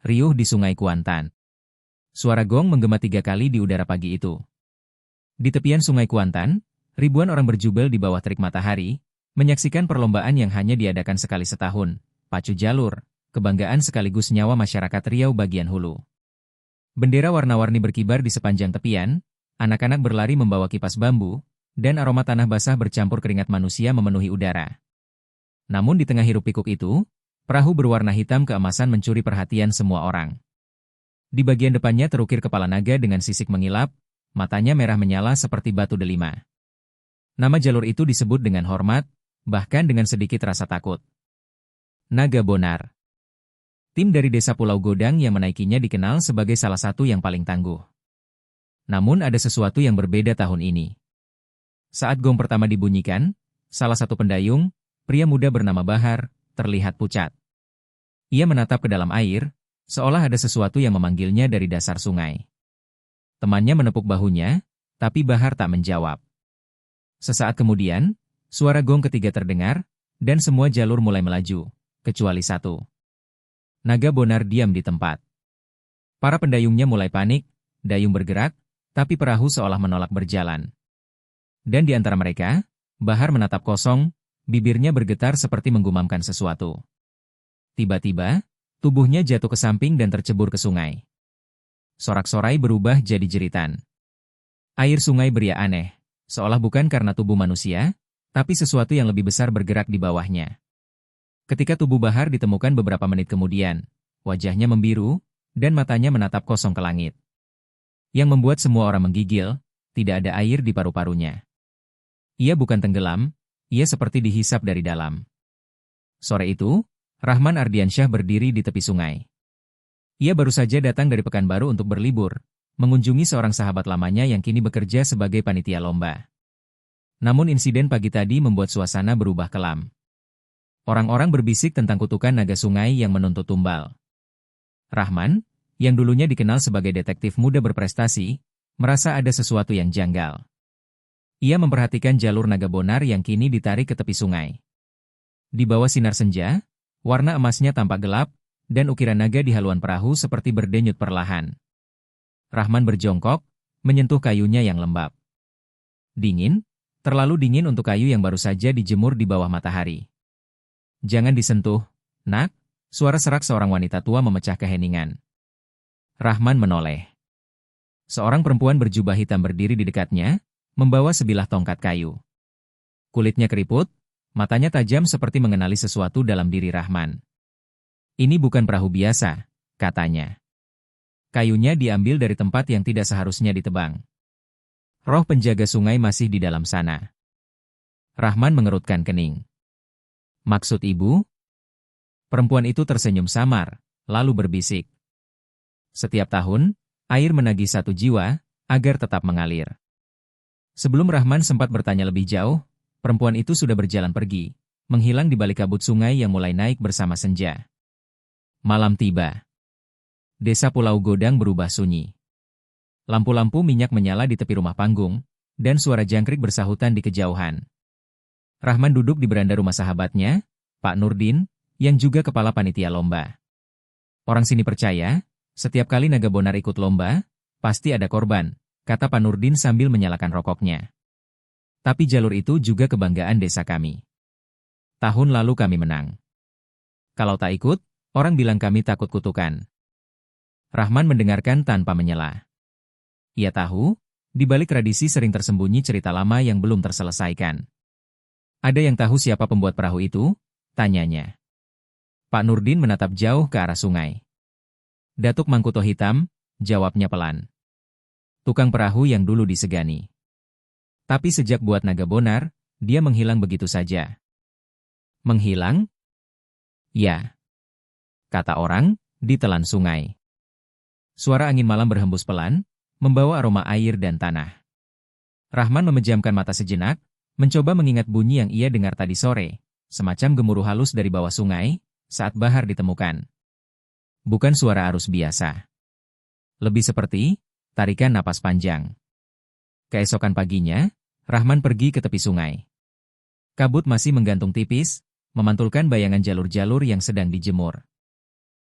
riuh di Sungai Kuantan. Suara gong menggema 3 kali di udara pagi itu. Di tepian Sungai Kuantan, ribuan orang berjubel di bawah terik matahari, menyaksikan perlombaan yang hanya diadakan sekali setahun, pacu jalur, kebanggaan sekaligus nyawa masyarakat Riau bagian hulu. Bendera warna-warni berkibar di sepanjang tepian, anak-anak berlari membawa kipas bambu, dan aroma tanah basah bercampur keringat manusia memenuhi udara. Namun di tengah hiruk-pikuk itu, perahu berwarna hitam keemasan mencuri perhatian semua orang. Di bagian depannya terukir kepala naga dengan sisik mengilap, matanya merah menyala seperti batu delima. Nama jalur itu disebut dengan hormat, bahkan dengan sedikit rasa takut. Naga Bonar. Tim dari desa Pulau Godang yang menaikinya dikenal sebagai salah satu yang paling tangguh. Namun ada sesuatu yang berbeda tahun ini. Saat gong pertama dibunyikan, salah satu pendayung, pria muda bernama Bahar, terlihat pucat. Ia menatap ke dalam air, seolah ada sesuatu yang memanggilnya dari dasar sungai. Temannya menepuk bahunya, tapi Bahar tak menjawab. Sesaat kemudian, suara gong ketiga terdengar, dan semua jalur mulai melaju, kecuali satu. Naga Bonar diam di tempat. Para pendayungnya mulai panik, dayung bergerak, tapi perahu seolah menolak berjalan. Dan di antara mereka, Bahar menatap kosong, bibirnya bergetar seperti menggumamkan sesuatu. Tiba-tiba, tubuhnya jatuh ke samping dan tercebur ke sungai. Sorak-sorai berubah jadi jeritan. Air sungai beria aneh, seolah bukan karena tubuh manusia, tapi sesuatu yang lebih besar bergerak di bawahnya. Ketika tubuh Bahar ditemukan beberapa menit kemudian, wajahnya membiru, dan matanya menatap kosong ke langit. Yang membuat semua orang menggigil, tidak ada air di paru-parunya. Ia bukan tenggelam, ia seperti dihisap dari dalam. Sore itu, Rahman Ardiansyah berdiri di tepi sungai. Ia baru saja datang dari Pekanbaru untuk berlibur, mengunjungi seorang sahabat lamanya yang kini bekerja sebagai panitia lomba. Namun insiden pagi tadi membuat suasana berubah kelam. Orang-orang berbisik tentang kutukan naga sungai yang menuntut tumbal. Rahman, yang dulunya dikenal sebagai detektif muda berprestasi, merasa ada sesuatu yang janggal. Ia memperhatikan jalur naga Bonar yang kini ditarik ke tepi sungai. Di bawah sinar senja, warna emasnya tampak gelap, dan ukiran naga di haluan perahu seperti berdenyut perlahan. Rahman berjongkok, menyentuh kayunya yang lembab. Dingin, terlalu dingin untuk kayu yang baru saja dijemur di bawah matahari. Jangan disentuh, nak, suara serak seorang wanita tua memecah keheningan. Rahman menoleh. Seorang perempuan berjubah hitam berdiri di dekatnya, membawa sebilah tongkat kayu. Kulitnya keriput, matanya tajam seperti mengenali sesuatu dalam diri Rahman. Ini bukan perahu biasa, katanya. Kayunya diambil dari tempat yang tidak seharusnya ditebang. Roh penjaga sungai masih di dalam sana. Rahman mengerutkan kening. Maksud ibu? Perempuan itu tersenyum samar, lalu berbisik. Setiap tahun, air menagih satu jiwa, agar tetap mengalir. Sebelum Rahman sempat bertanya lebih jauh, perempuan itu sudah berjalan pergi, menghilang di balik kabut sungai yang mulai naik bersama senja. Malam tiba. Desa Pulau Godang berubah sunyi. Lampu-lampu minyak menyala di tepi rumah panggung, dan suara jangkrik bersahutan di kejauhan. Rahman duduk di beranda rumah sahabatnya, Pak Nurdin, yang juga kepala panitia lomba. Orang sini percaya, setiap kali naga Bonar ikut lomba, pasti ada korban, kata Pak Nurdin sambil menyalakan rokoknya. Tapi jalur itu juga kebanggaan desa kami. Tahun lalu kami menang. Kalau tak ikut, orang bilang kami takut kutukan. Rahman mendengarkan tanpa menyela. Ia tahu, di balik tradisi sering tersembunyi cerita lama yang belum terselesaikan. Ada yang tahu siapa pembuat perahu itu? Tanyanya. Pak Nurdin menatap jauh ke arah sungai. Datuk Mangkuto Hitam, jawabnya pelan. Tukang perahu yang dulu disegani. Tapi sejak buat naga Bonar, dia menghilang begitu saja. Menghilang? Ya. Kata orang, ditelan sungai. Suara angin malam berhembus pelan, membawa aroma air dan tanah. Rahman memejamkan mata sejenak, mencoba mengingat bunyi yang ia dengar tadi sore, semacam gemuruh halus dari bawah sungai, saat Bahar ditemukan. Bukan suara arus biasa. Lebih seperti tarikan napas panjang. Keesokan paginya, Rahman pergi ke tepi sungai. Kabut masih menggantung tipis, memantulkan bayangan jalur-jalur yang sedang dijemur.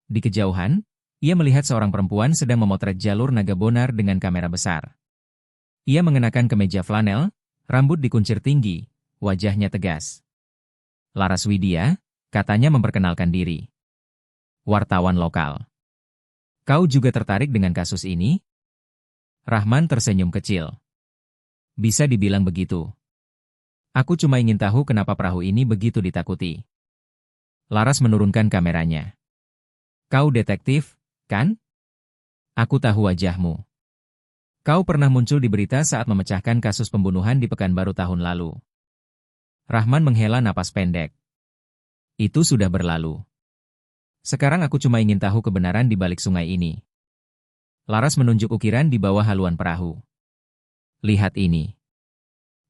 Di kejauhan, ia melihat seorang perempuan sedang memotret jalur naga bonar dengan kamera besar. Ia mengenakan kemeja flanel, rambut dikuncir tinggi, wajahnya tegas. Laras Widya, katanya memperkenalkan diri. Wartawan lokal. Kau juga tertarik dengan kasus ini? Rahman tersenyum kecil. Bisa dibilang begitu. Aku cuma ingin tahu kenapa perahu ini begitu ditakuti. Laras menurunkan kameranya. Kau detektif, kan? Aku tahu wajahmu. Kau pernah muncul di berita saat memecahkan kasus pembunuhan di Pekanbaru tahun lalu. Rahman menghela napas pendek. Itu sudah berlalu. Sekarang aku cuma ingin tahu kebenaran di balik sungai ini. Laras menunjuk ukiran di bawah haluan perahu. Lihat ini.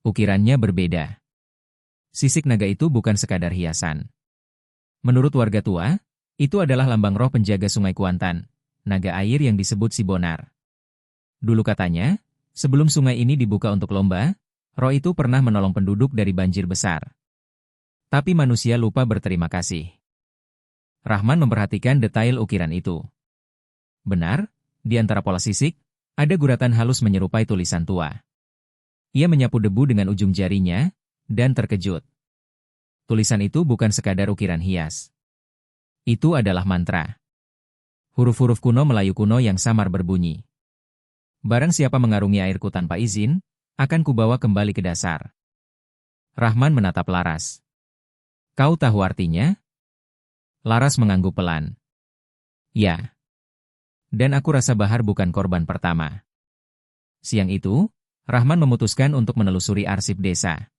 Ukirannya berbeda. Sisik naga itu bukan sekadar hiasan. Menurut warga tua, itu adalah lambang roh penjaga Sungai Kuantan, naga air yang disebut si Bonar. Dulu katanya, sebelum sungai ini dibuka untuk lomba, roh itu pernah menolong penduduk dari banjir besar. Tapi manusia lupa berterima kasih. Rahman memperhatikan detail ukiran itu. Benar, di antara pola sisik, ada guratan halus menyerupai tulisan tua. Ia menyapu debu dengan ujung jarinya, dan terkejut. Tulisan itu bukan sekadar ukiran hias. Itu adalah mantra. Huruf-huruf kuno Melayu kuno yang samar berbunyi. Barang siapa mengarungi airku tanpa izin, akan kubawa kembali ke dasar. Rahman menatap Laras. Kau tahu artinya? Laras mengangguk pelan. Ya. Dan aku rasa Bahar bukan korban pertama. Siang itu, Rahman memutuskan untuk menelusuri arsip desa.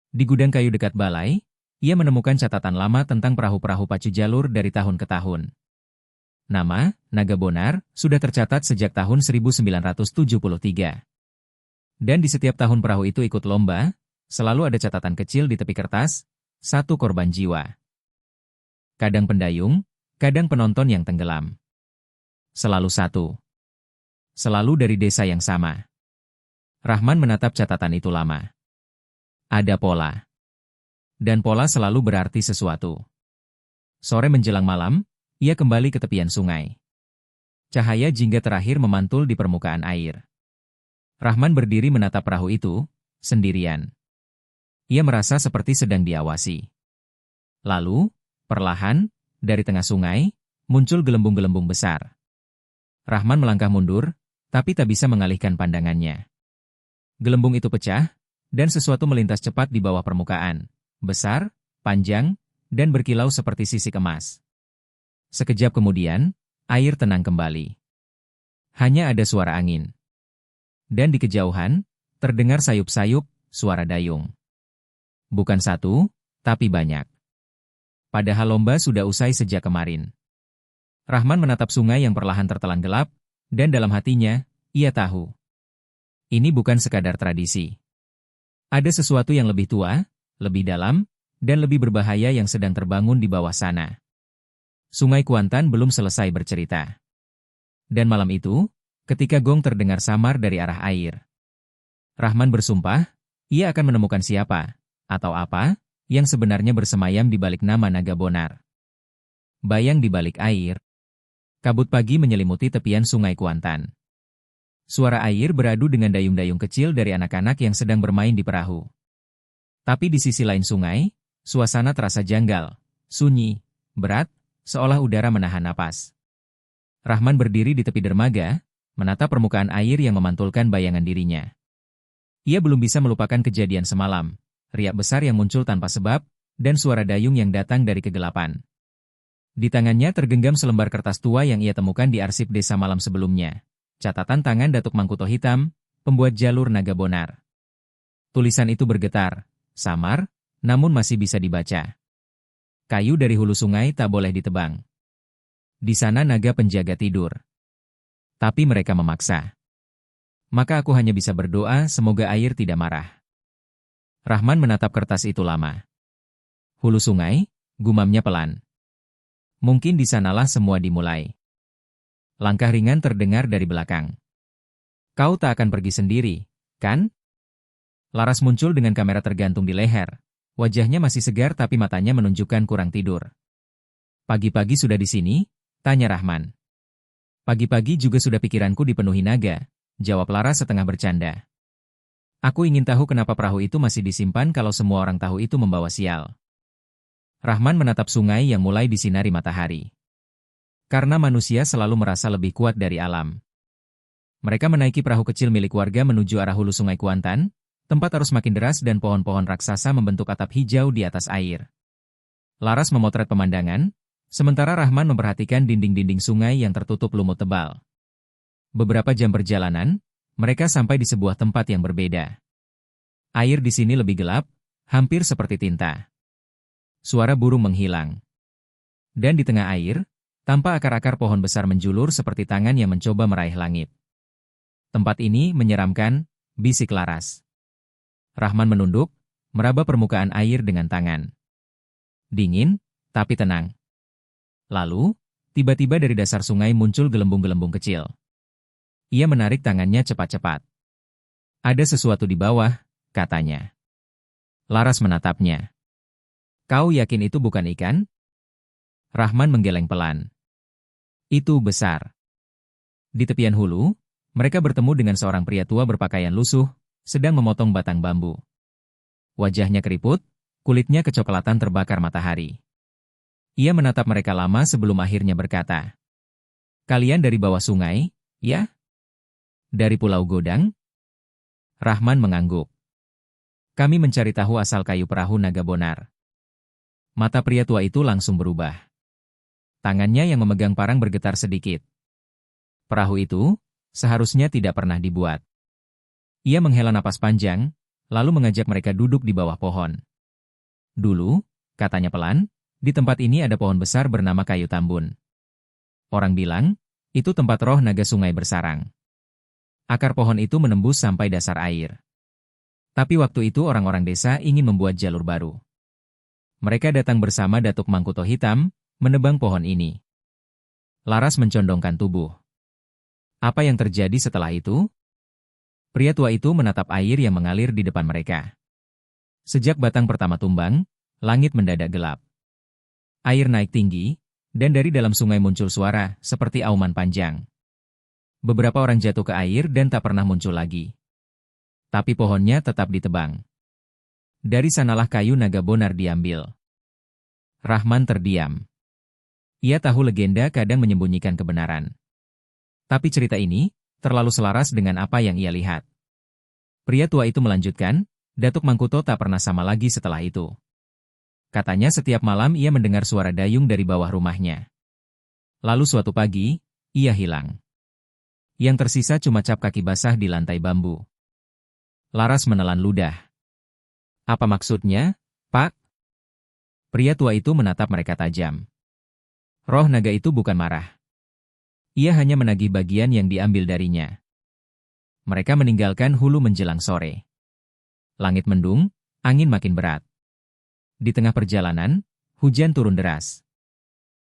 Di gudang kayu dekat balai, ia menemukan catatan lama tentang perahu-perahu pacu jalur dari tahun ke tahun. Nama, Naga Bonar, sudah tercatat sejak tahun 1973. Dan di setiap tahun perahu itu ikut lomba, selalu ada catatan kecil di tepi kertas, 1 korban jiwa. Kadang pendayung, kadang penonton yang tenggelam. Selalu 1. Selalu dari desa yang sama. Rahman menatap catatan itu lama. Ada pola. Dan pola selalu berarti sesuatu. Sore menjelang malam, ia kembali ke tepian sungai. Cahaya jingga terakhir memantul di permukaan air. Rahman berdiri menatap perahu itu, sendirian. Ia merasa seperti sedang diawasi. Lalu, perlahan, dari tengah sungai, muncul gelembung-gelembung besar. Rahman melangkah mundur, tapi tak bisa mengalihkan pandangannya. Gelembung itu pecah, dan sesuatu melintas cepat di bawah permukaan. Besar, panjang, dan berkilau seperti sisik emas. Sekejap kemudian, air tenang kembali. Hanya ada suara angin. Dan di kejauhan, terdengar sayup-sayup, suara dayung. Bukan 1, tapi banyak. Padahal lomba sudah usai sejak kemarin. Rahman menatap sungai yang perlahan tertelan gelap, dan dalam hatinya, ia tahu. Ini bukan sekadar tradisi. Ada sesuatu yang lebih tua, lebih dalam, dan lebih berbahaya yang sedang terbangun di bawah sana. Sungai Kuantan belum selesai bercerita. Dan malam itu, ketika gong terdengar samar dari arah air, Rahman bersumpah, ia akan menemukan siapa, atau apa, yang sebenarnya bersemayam di balik nama Naga Bonar. Bayang di balik air. Kabut pagi menyelimuti tepian Sungai Kuantan. Suara air beradu dengan dayung-dayung kecil dari anak-anak yang sedang bermain di perahu. Tapi di sisi lain sungai, suasana terasa janggal, sunyi, berat, seolah udara menahan napas. Rahman berdiri di tepi dermaga, menatap permukaan air yang memantulkan bayangan dirinya. Ia belum bisa melupakan kejadian semalam, riak besar yang muncul tanpa sebab, dan suara dayung yang datang dari kegelapan. Di tangannya tergenggam selembar kertas tua yang ia temukan di arsip desa malam sebelumnya. Catatan tangan Datuk Mangkuto Hitam, pembuat jalur Naga Bonar. Tulisan itu bergetar, samar, namun masih bisa dibaca. Kayu dari hulu sungai tak boleh ditebang. Di sana naga penjaga tidur. Tapi mereka memaksa. Maka aku hanya bisa berdoa semoga air tidak marah. Rahman menatap kertas itu lama. Hulu sungai, gumamnya pelan. Mungkin di sanalah semua dimulai. Langkah ringan terdengar dari belakang. Kau tak akan pergi sendiri, kan? Laras muncul dengan kamera tergantung di leher. Wajahnya masih segar tapi matanya menunjukkan kurang tidur. Pagi-pagi sudah di sini? Tanya Rahman. Pagi-pagi juga sudah pikiranku dipenuhi naga, jawab Laras setengah bercanda. Aku ingin tahu kenapa perahu itu masih disimpan kalau semua orang tahu itu membawa sial. Rahman menatap sungai yang mulai disinari matahari. Karena manusia selalu merasa lebih kuat dari alam. Mereka menaiki perahu kecil milik warga menuju arah hulu sungai Kuantan, tempat arus makin deras dan pohon-pohon raksasa membentuk atap hijau di atas air. Laras memotret pemandangan, sementara Rahman memperhatikan dinding-dinding sungai yang tertutup lumut tebal. Beberapa jam perjalanan, mereka sampai di sebuah tempat yang berbeda. Air di sini lebih gelap, hampir seperti tinta. Suara burung menghilang. Dan di tengah air, tampak akar-akar pohon besar menjulur seperti tangan yang mencoba meraih langit. Tempat ini menyeramkan, bisik Laras. Rahman menunduk, meraba permukaan air dengan tangan. Dingin, tapi tenang. Lalu, tiba-tiba dari dasar sungai muncul gelembung-gelembung kecil. Ia menarik tangannya cepat-cepat. Ada sesuatu di bawah, katanya. Laras menatapnya. Kau yakin itu bukan ikan? Rahman menggeleng pelan. Itu besar. Di tepian hulu, mereka bertemu dengan seorang pria tua berpakaian lusuh, sedang memotong batang bambu. Wajahnya keriput, kulitnya kecoklatan terbakar matahari. Ia menatap mereka lama sebelum akhirnya berkata, "Kalian dari bawah sungai, ya? Dari Pulau Godang?" Rahman mengangguk. "Kami mencari tahu asal kayu perahu naga bonar." Mata pria tua itu langsung berubah. Tangannya yang memegang parang bergetar sedikit. Perahu itu seharusnya tidak pernah dibuat. Ia menghela napas panjang, lalu mengajak mereka duduk di bawah pohon. Dulu, katanya pelan, di tempat ini ada pohon besar bernama kayu tambun. Orang bilang, itu tempat roh naga sungai bersarang. Akar pohon itu menembus sampai dasar air. Tapi waktu itu orang-orang desa ingin membuat jalur baru. Mereka datang bersama Datuk Mangkuto Hitam, menebang pohon ini. Laras mencondongkan tubuh. Apa yang terjadi setelah itu? Pria tua itu menatap air yang mengalir di depan mereka. Sejak batang pertama tumbang, langit mendadak gelap. Air naik tinggi, dan dari dalam sungai muncul suara seperti auman panjang. Beberapa orang jatuh ke air dan tak pernah muncul lagi. Tapi pohonnya tetap ditebang. Dari sanalah kayu naga bonar diambil. Rahman terdiam. Ia tahu legenda kadang menyembunyikan kebenaran. Tapi cerita ini terlalu selaras dengan apa yang ia lihat. Pria tua itu melanjutkan, Datuk Mangkuto tak pernah sama lagi setelah itu. Katanya setiap malam ia mendengar suara dayung dari bawah rumahnya. Lalu suatu pagi, ia hilang. Yang tersisa cuma cap kaki basah di lantai bambu. Laras menelan ludah. Apa maksudnya, Pak? Pria tua itu menatap mereka tajam. Roh naga itu bukan marah. Ia hanya menagih bagian yang diambil darinya. Mereka meninggalkan hulu menjelang sore. Langit mendung, angin makin berat. Di tengah perjalanan, hujan turun deras.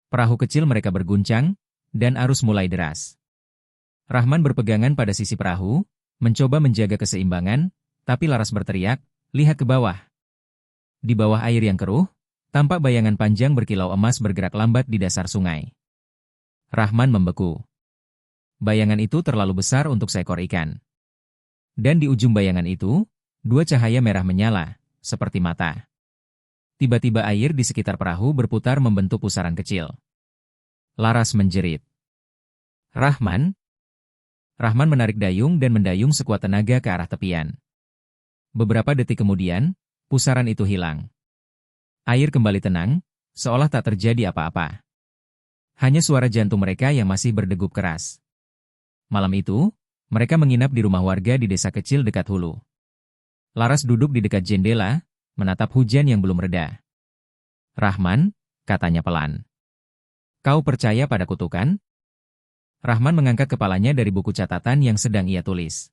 Perahu kecil mereka berguncang, dan arus mulai deras. Rahman berpegangan pada sisi perahu, mencoba menjaga keseimbangan, tapi Laras berteriak, "Lihat ke bawah." Di bawah air yang keruh, tampak bayangan panjang berkilau emas bergerak lambat di dasar sungai. Rahman membeku. Bayangan itu terlalu besar untuk seekor ikan. Dan di ujung bayangan itu, dua cahaya merah menyala, seperti mata. Tiba-tiba air di sekitar perahu berputar membentuk pusaran kecil. Laras menjerit. "Rahman?" Rahman menarik dayung dan mendayung sekuat tenaga ke arah tepian. Beberapa detik kemudian, pusaran itu hilang. Air kembali tenang, seolah tak terjadi apa-apa. Hanya suara jantung mereka yang masih berdegup keras. Malam itu, mereka menginap di rumah warga di desa kecil dekat hulu. Laras duduk di dekat jendela, menatap hujan yang belum reda. "Rahman," katanya pelan. "Kau percaya pada kutukan?" Rahman mengangkat kepalanya dari buku catatan yang sedang ia tulis.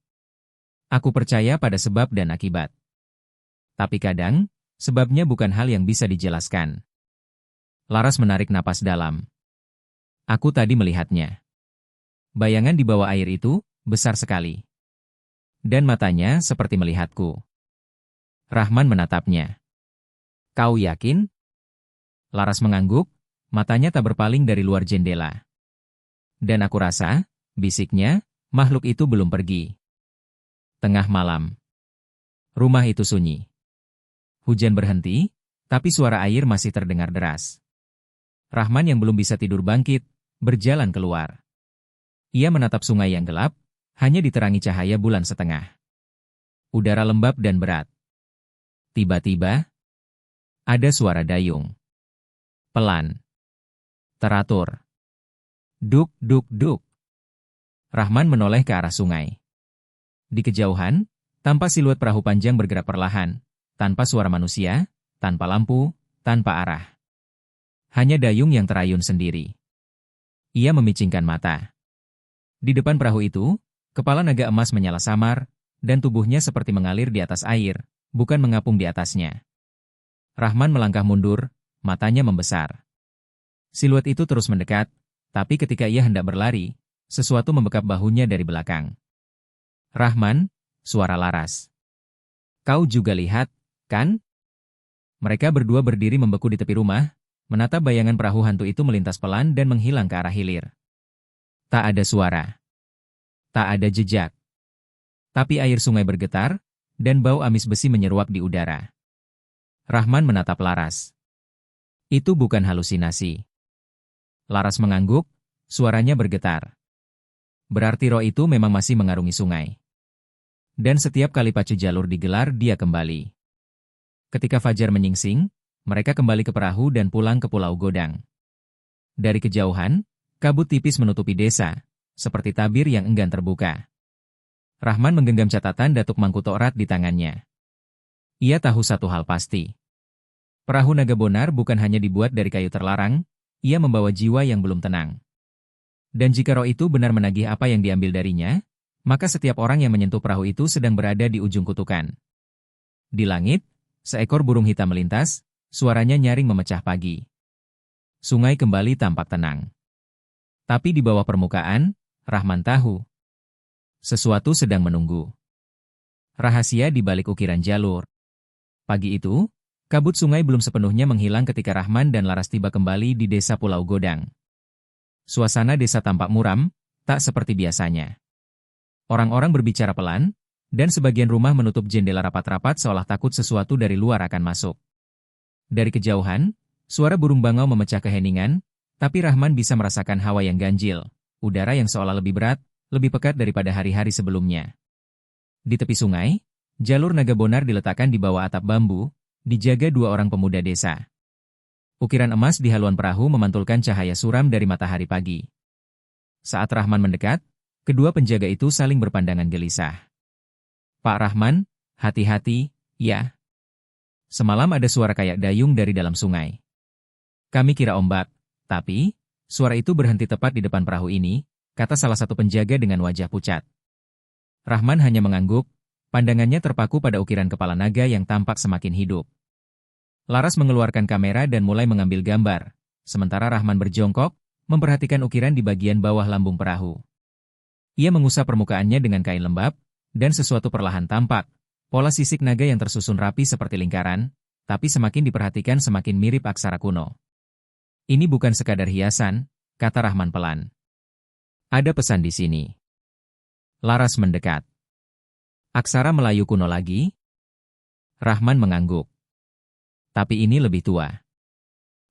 "Aku percaya pada sebab dan akibat. Tapi kadang, sebabnya bukan hal yang bisa dijelaskan." Laras menarik napas dalam. "Aku tadi melihatnya. Bayangan di bawah air itu besar sekali. Dan matanya seperti melihatku." Rahman menatapnya. "Kau yakin?" Laras mengangguk, matanya tak berpaling dari luar jendela. Dan aku rasa, bisiknya, makhluk itu belum pergi. Tengah malam. Rumah itu sunyi. Hujan berhenti, tapi suara air masih terdengar deras. Rahman yang belum bisa tidur bangkit, berjalan keluar. Ia menatap sungai yang gelap, hanya diterangi cahaya bulan setengah. Udara lembab dan berat. Tiba-tiba, ada suara dayung. Pelan. Teratur. Duk, duk, duk. Rahman menoleh ke arah sungai. Di kejauhan, tampak siluet perahu panjang bergerak perlahan, tanpa suara manusia, tanpa lampu, tanpa arah. Hanya dayung yang terayun sendiri. Ia memicingkan mata. Di depan perahu itu, kepala naga emas menyala samar, dan tubuhnya seperti mengalir di atas air, bukan mengapung di atasnya. Rahman melangkah mundur, matanya membesar. Siluet itu terus mendekat, tapi ketika ia hendak berlari, sesuatu membekap bahunya dari belakang. Rahman, suara Laras. Kau juga lihat, kan? Mereka berdua berdiri membeku di tepi rumah, menatap bayangan perahu hantu itu melintas pelan dan menghilang ke arah hilir. Tak ada suara. Tak ada jejak. Tapi air sungai bergetar, dan bau amis besi menyeruak di udara. Rahman menatap Laras. Itu bukan halusinasi. Laras mengangguk, suaranya bergetar. Berarti roh itu memang masih mengarungi sungai. Dan setiap kali pacu jalur digelar, dia kembali. Ketika fajar menyingsing, mereka kembali ke perahu dan pulang ke Pulau Godang. Dari kejauhan, kabut tipis menutupi desa, seperti tabir yang enggan terbuka. Rahman menggenggam catatan Datuk Mangkutorat di tangannya. Ia tahu satu hal pasti. Perahu naga bonar bukan hanya dibuat dari kayu terlarang, ia membawa jiwa yang belum tenang. Dan jika roh itu benar menagih apa yang diambil darinya, maka setiap orang yang menyentuh perahu itu sedang berada di ujung kutukan. Di langit, seekor burung hitam melintas, suaranya nyaring memecah pagi. Sungai kembali tampak tenang. Tapi di bawah permukaan, Rahman tahu. Sesuatu sedang menunggu. Rahasia di balik ukiran jalur. Pagi itu, kabut sungai belum sepenuhnya menghilang ketika Rahman dan Laras tiba kembali di desa Pulau Godang. Suasana desa tampak muram, tak seperti biasanya. Orang-orang berbicara pelan, dan sebagian rumah menutup jendela rapat-rapat seolah takut sesuatu dari luar akan masuk. Dari kejauhan, suara burung bangau memecah keheningan, tapi Rahman bisa merasakan hawa yang ganjil, udara yang seolah lebih berat, lebih pekat daripada hari-hari sebelumnya. Di tepi sungai, jalur naga bonar diletakkan di bawah atap bambu, dijaga dua orang pemuda desa. Ukiran emas di haluan perahu memantulkan cahaya suram dari matahari pagi. Saat Rahman mendekat, kedua penjaga itu saling berpandangan gelisah. Pak Rahman, hati-hati, ya. Semalam ada suara kayak dayung dari dalam sungai. Kami kira ombak, tapi suara itu berhenti tepat di depan perahu ini, kata salah satu penjaga dengan wajah pucat. Rahman hanya mengangguk, pandangannya terpaku pada ukiran kepala naga yang tampak semakin hidup. Laras mengeluarkan kamera dan mulai mengambil gambar, sementara Rahman berjongkok, memperhatikan ukiran di bagian bawah lambung perahu. Ia mengusap permukaannya dengan kain lembab, dan sesuatu perlahan tampak, pola sisik naga yang tersusun rapi seperti lingkaran, tapi semakin diperhatikan semakin mirip aksara kuno. Ini bukan sekadar hiasan, kata Rahman pelan. Ada pesan di sini. Laras mendekat. Aksara Melayu kuno lagi? Rahman mengangguk. Tapi ini lebih tua.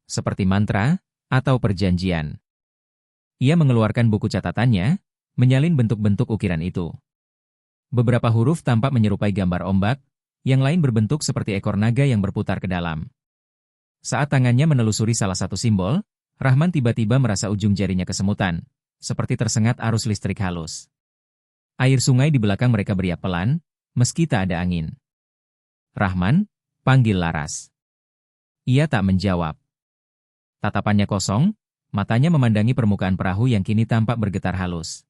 Seperti mantra, atau perjanjian. Ia mengeluarkan buku catatannya, menyalin bentuk-bentuk ukiran itu. Beberapa huruf tampak menyerupai gambar ombak, yang lain berbentuk seperti ekor naga yang berputar ke dalam. Saat tangannya menelusuri salah satu simbol, Rahman tiba-tiba merasa ujung jarinya kesemutan, seperti tersengat arus listrik halus. Air sungai di belakang mereka beriak pelan, meski tak ada angin. Rahman, panggil Laras. Ia tak menjawab. Tatapannya kosong, matanya memandangi permukaan perahu yang kini tampak bergetar halus.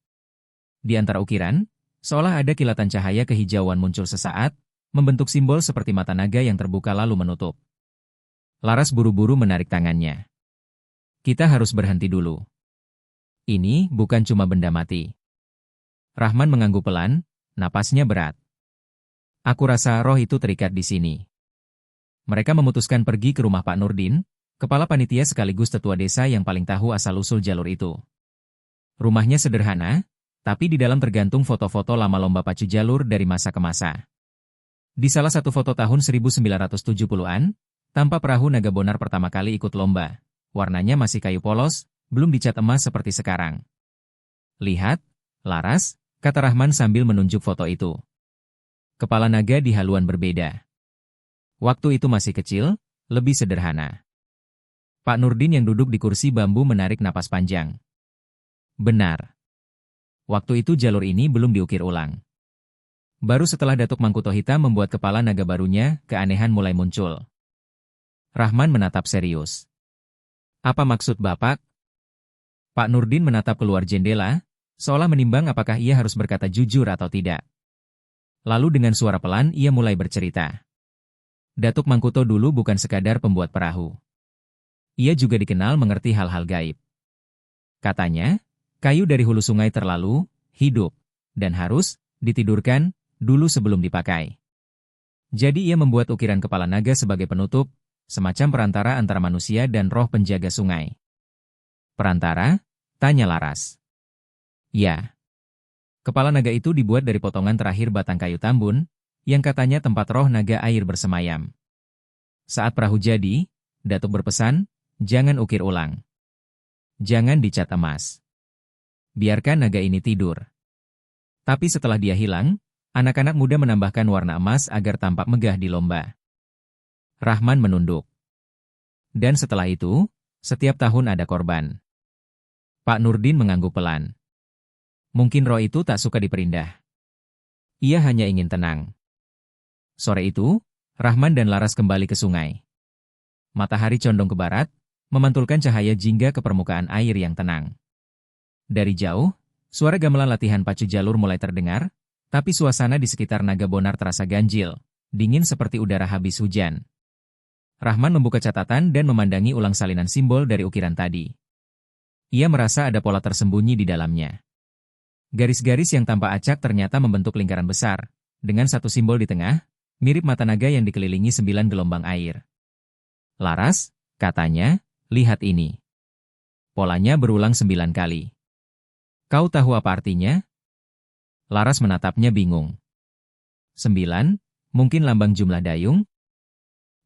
Di antara ukiran, seolah ada kilatan cahaya kehijauan muncul sesaat, membentuk simbol seperti mata naga yang terbuka lalu menutup. Laras buru-buru menarik tangannya. Kita harus berhenti dulu. Ini bukan cuma benda mati. Rahman mengangguk pelan, napasnya berat. Aku rasa roh itu terikat di sini. Mereka memutuskan pergi ke rumah Pak Nurdin, kepala panitia sekaligus tetua desa yang paling tahu asal-usul jalur itu. Rumahnya sederhana, tapi di dalam tergantung foto-foto lama lomba pacu jalur dari masa ke masa. Di salah satu foto tahun 1970-an, tampak perahu naga bonar pertama kali ikut lomba. Warnanya masih kayu polos, belum dicat emas seperti sekarang. Lihat, Laras, kata Rahman sambil menunjuk foto itu. Kepala naga di haluan berbeda. Waktu itu masih kecil, lebih sederhana. Pak Nurdin yang duduk di kursi bambu menarik napas panjang. Benar. Waktu itu jalur ini belum diukir ulang. Baru setelah Datuk Mangkuto Hitam membuat kepala naga barunya, keanehan mulai muncul. Rahman menatap serius. Apa maksud Bapak? Pak Nurdin menatap keluar jendela, seolah menimbang apakah ia harus berkata jujur atau tidak. Lalu dengan suara pelan ia mulai bercerita. Datuk Mangkuto dulu bukan sekadar pembuat perahu. Ia juga dikenal mengerti hal-hal gaib. Katanya, kayu dari hulu sungai terlalu hidup dan harus ditidurkan dulu sebelum dipakai. Jadi ia membuat ukiran kepala naga sebagai penutup, semacam perantara antara manusia dan roh penjaga sungai. Perantara? Tanya Laras. Ya. Kepala naga itu dibuat dari potongan terakhir batang kayu tambun, yang katanya tempat roh naga air bersemayam. Saat perahu jadi, Datuk berpesan, jangan ukir ulang. Jangan dicat emas. Biarkan naga ini tidur. Tapi setelah dia hilang, anak-anak muda menambahkan warna emas agar tampak megah di lomba. Rahman menunduk. Dan setelah itu, setiap tahun ada korban. Pak Nurdin mengangguk pelan. Mungkin roh itu tak suka diperindah. Ia hanya ingin tenang. Sore itu, Rahman dan Laras kembali ke sungai. Matahari condong ke barat, memantulkan cahaya jingga ke permukaan air yang tenang. Dari jauh, suara gamelan latihan pacu jalur mulai terdengar, tapi suasana di sekitar Naga Bonar terasa ganjil, dingin seperti udara habis hujan. Rahman membuka catatan dan memandangi ulang salinan simbol dari ukiran tadi. Ia merasa ada pola tersembunyi di dalamnya. Garis-garis yang tampak acak ternyata membentuk lingkaran besar, dengan satu simbol di tengah, mirip mata naga yang dikelilingi 9 gelombang air. Laras, katanya, lihat ini. Polanya berulang 9 kali. Kau tahu apa artinya? Laras menatapnya bingung. 9, mungkin lambang jumlah dayung?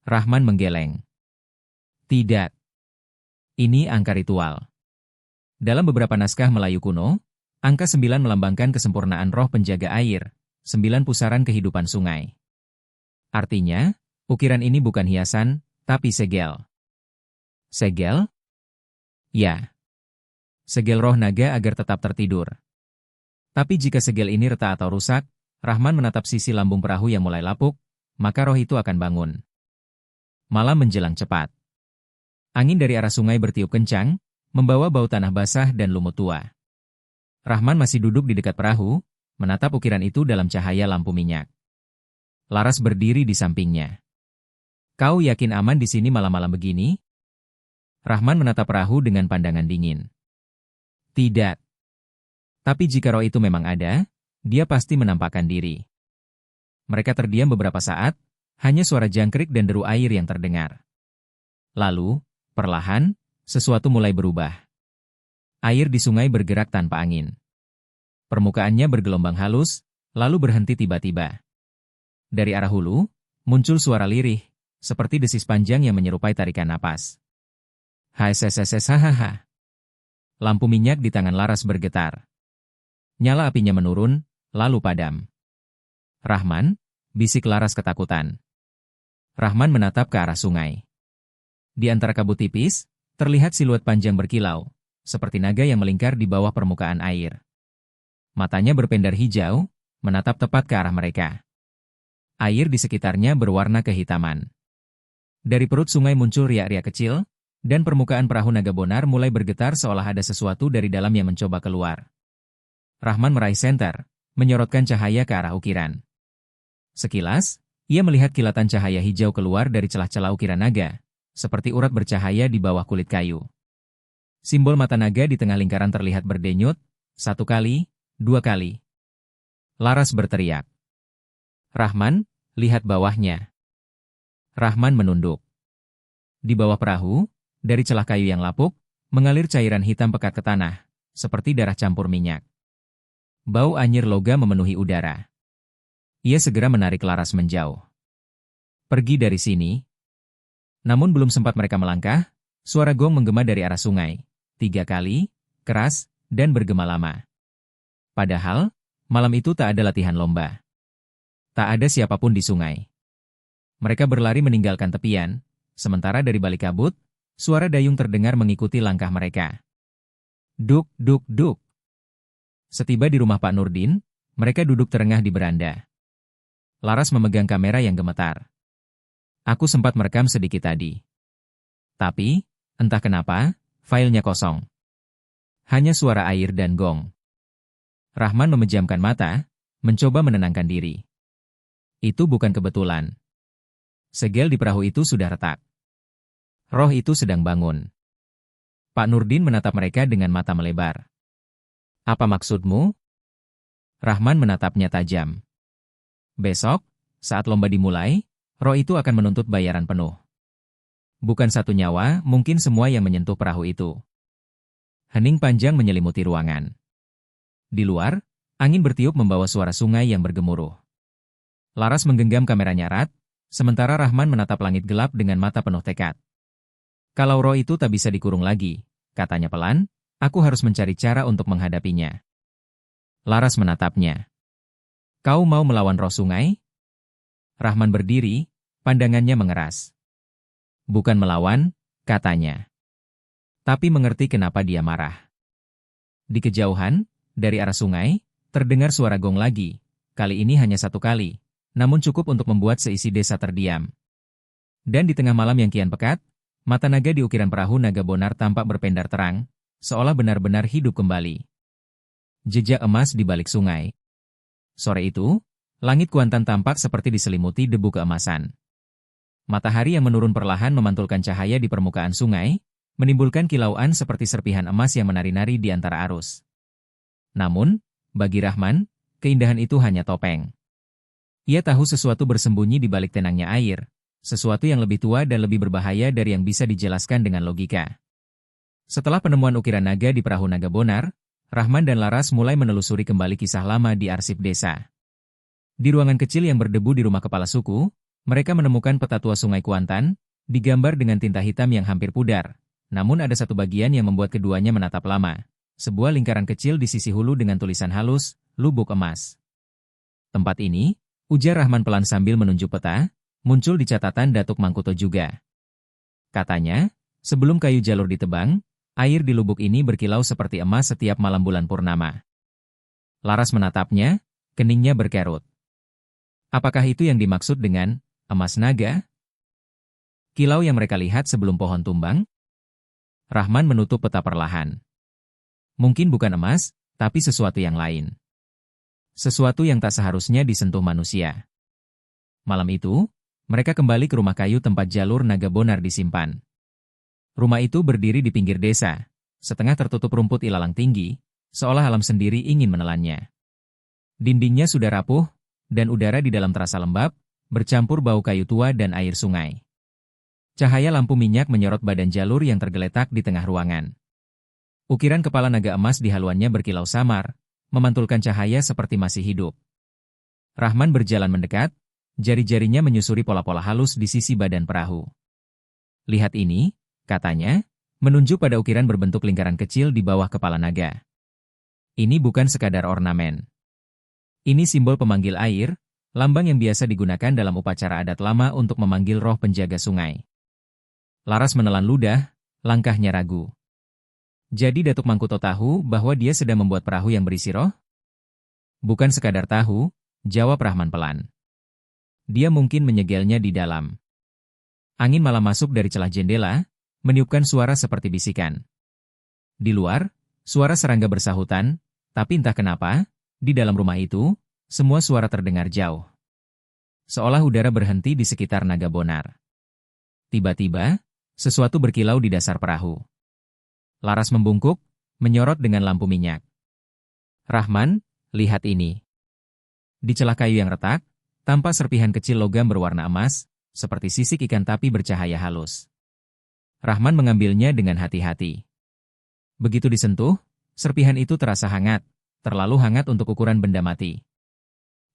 Rahman menggeleng. Tidak. Ini angka ritual. Dalam beberapa naskah Melayu kuno, angka 9 melambangkan kesempurnaan roh penjaga air, 9 pusaran kehidupan sungai. Artinya, ukiran ini bukan hiasan, tapi segel. Segel? Ya. Segel roh naga agar tetap tertidur. Tapi jika segel ini retak atau rusak, Rahman menatap sisi lambung perahu yang mulai lapuk, maka roh itu akan bangun. Malam menjelang cepat. Angin dari arah sungai bertiup kencang, membawa bau tanah basah dan lumut tua. Rahman masih duduk di dekat perahu, menatap ukiran itu dalam cahaya lampu minyak. Laras berdiri di sampingnya. Kau yakin aman di sini malam-malam begini? Rahman menatap perahu dengan pandangan dingin. Tidak. Tapi jika roh itu memang ada, dia pasti menampakkan diri. Mereka terdiam beberapa saat, hanya suara jangkrik dan deru air yang terdengar. Lalu, perlahan, sesuatu mulai berubah. Air di sungai bergerak tanpa angin. Permukaannya bergelombang halus, lalu berhenti tiba-tiba. Dari arah hulu, muncul suara lirih, seperti desis panjang yang menyerupai tarikan napas. Hahaha. Lampu minyak di tangan Laras bergetar. Nyala apinya menurun, lalu padam. Rahman, bisik Laras ketakutan. Rahman menatap ke arah sungai. Di antara kabut tipis, terlihat siluet panjang berkilau, seperti naga yang melingkar di bawah permukaan air. Matanya berpendar hijau, menatap tepat ke arah mereka. Air di sekitarnya berwarna kehitaman. Dari perut sungai muncul riak-riak kecil, dan permukaan perahu Naga Bonar mulai bergetar seolah ada sesuatu dari dalam yang mencoba keluar. Rahman meraih senter, menyorotkan cahaya ke arah ukiran. Sekilas, ia melihat kilatan cahaya hijau keluar dari celah-celah ukiran naga, seperti urat bercahaya di bawah kulit kayu. Simbol mata naga di tengah lingkaran terlihat berdenyut, 1 kali, 2 kali. Laras berteriak. Rahman, lihat bawahnya. Rahman menunduk. Di bawah perahu, dari celah kayu yang lapuk, mengalir cairan hitam pekat ke tanah, seperti darah campur minyak. Bau anyir logam memenuhi udara. Ia segera menarik Laras menjauh. Pergi dari sini. Namun belum sempat mereka melangkah, suara gong menggema dari arah sungai. 3 kali, keras, dan bergema lama. Padahal, malam itu tak ada latihan lomba. Tak ada siapapun di sungai. Mereka berlari meninggalkan tepian, sementara dari balik kabut, suara dayung terdengar mengikuti langkah mereka. Duk, duk, duk. Setiba di rumah Pak Nurdin, mereka duduk terengah di beranda. Laras memegang kamera yang gemetar. Aku sempat merekam sedikit tadi. Tapi, entah kenapa, filenya kosong. Hanya suara air dan gong. Rahman memejamkan mata, mencoba menenangkan diri. Itu bukan kebetulan. Segel di perahu itu sudah retak. Roh itu sedang bangun. Pak Nurdin menatap mereka dengan mata melebar. Apa maksudmu? Rahman menatapnya tajam. Besok, saat lomba dimulai, roh itu akan menuntut bayaran penuh. Bukan satu nyawa, mungkin semua yang menyentuh perahu itu. Hening panjang menyelimuti ruangan. Di luar, angin bertiup membawa suara sungai yang bergemuruh. Laras menggenggam kameranya erat, sementara Rahman menatap langit gelap dengan mata penuh tekad. Kalau roh itu tak bisa dikurung lagi, katanya pelan, aku harus mencari cara untuk menghadapinya. Laras menatapnya. Kau mau melawan roh sungai? Rahman berdiri, pandangannya mengeras. Bukan melawan, katanya. Tapi mengerti kenapa dia marah. Di kejauhan, dari arah sungai, terdengar suara gong lagi, kali ini hanya 1 kali, namun cukup untuk membuat seisi desa terdiam. Dan di tengah malam yang kian pekat, mata naga di ukiran perahu naga bonar tampak berpendar terang, seolah benar-benar hidup kembali. Jejak emas di balik sungai. Sore itu, langit Kuantan tampak seperti diselimuti debu keemasan. Matahari yang menurun perlahan memantulkan cahaya di permukaan sungai, menimbulkan kilauan seperti serpihan emas yang menari-nari di antara arus. Namun, bagi Rahman, keindahan itu hanya topeng. Ia tahu sesuatu bersembunyi di balik tenangnya air, sesuatu yang lebih tua dan lebih berbahaya dari yang bisa dijelaskan dengan logika. Setelah penemuan ukiran naga di perahu naga bonar, Rahman dan Laras mulai menelusuri kembali kisah lama di arsip desa. Di ruangan kecil yang berdebu di rumah kepala suku, mereka menemukan peta tua sungai Kuantan, digambar dengan tinta hitam yang hampir pudar. Namun ada satu bagian yang membuat keduanya menatap lama. Sebuah lingkaran kecil di sisi hulu dengan tulisan halus, Lubuk Emas. Tempat ini, ujar Rahman pelan sambil menunjuk peta, muncul di catatan Datuk Mangkuto juga. Katanya, sebelum kayu jalur ditebang, air di lubuk ini berkilau seperti emas setiap malam bulan purnama. Laras menatapnya, keningnya berkerut. Apakah itu yang dimaksud dengan emas naga? Kilau yang mereka lihat sebelum pohon tumbang? Rahman menutup peta perlahan. Mungkin bukan emas, tapi sesuatu yang lain. Sesuatu yang tak seharusnya disentuh manusia. Malam itu, mereka kembali ke rumah kayu tempat jalur naga bonar disimpan. Rumah itu berdiri di pinggir desa, setengah tertutup rumput ilalang tinggi, seolah alam sendiri ingin menelannya. Dindingnya sudah rapuh, dan udara di dalam terasa lembab, bercampur bau kayu tua dan air sungai. Cahaya lampu minyak menyorot badan jalur yang tergeletak di tengah ruangan. Ukiran kepala naga emas di haluannya berkilau samar, memantulkan cahaya seperti masih hidup. Rahman berjalan mendekat, jari-jarinya menyusuri pola-pola halus di sisi badan perahu. Lihat ini, katanya, menunjuk pada ukiran berbentuk lingkaran kecil di bawah kepala naga. Ini bukan sekadar ornamen. Ini simbol pemanggil air, lambang yang biasa digunakan dalam upacara adat lama untuk memanggil roh penjaga sungai. Laras menelan ludah, langkahnya ragu. Jadi Datuk Mangkuto tahu bahwa dia sedang membuat perahu yang berisi roh? Bukan sekadar tahu, jawab Rahman pelan. Dia mungkin menyegelnya di dalam. Angin malam masuk dari celah jendela, meniupkan suara seperti bisikan. Di luar, suara serangga bersahutan, tapi entah kenapa, di dalam rumah itu, semua suara terdengar jauh. Seolah udara berhenti di sekitar naga bonar. Tiba-tiba, sesuatu berkilau di dasar perahu. Laras membungkuk, menyorot dengan lampu minyak. Rahman, lihat ini. Di celah kayu yang retak, tampak serpihan kecil logam berwarna emas, seperti sisik ikan tapi bercahaya halus. Rahman mengambilnya dengan hati-hati. Begitu disentuh, Serpihan itu terasa hangat, terlalu hangat untuk ukuran benda mati.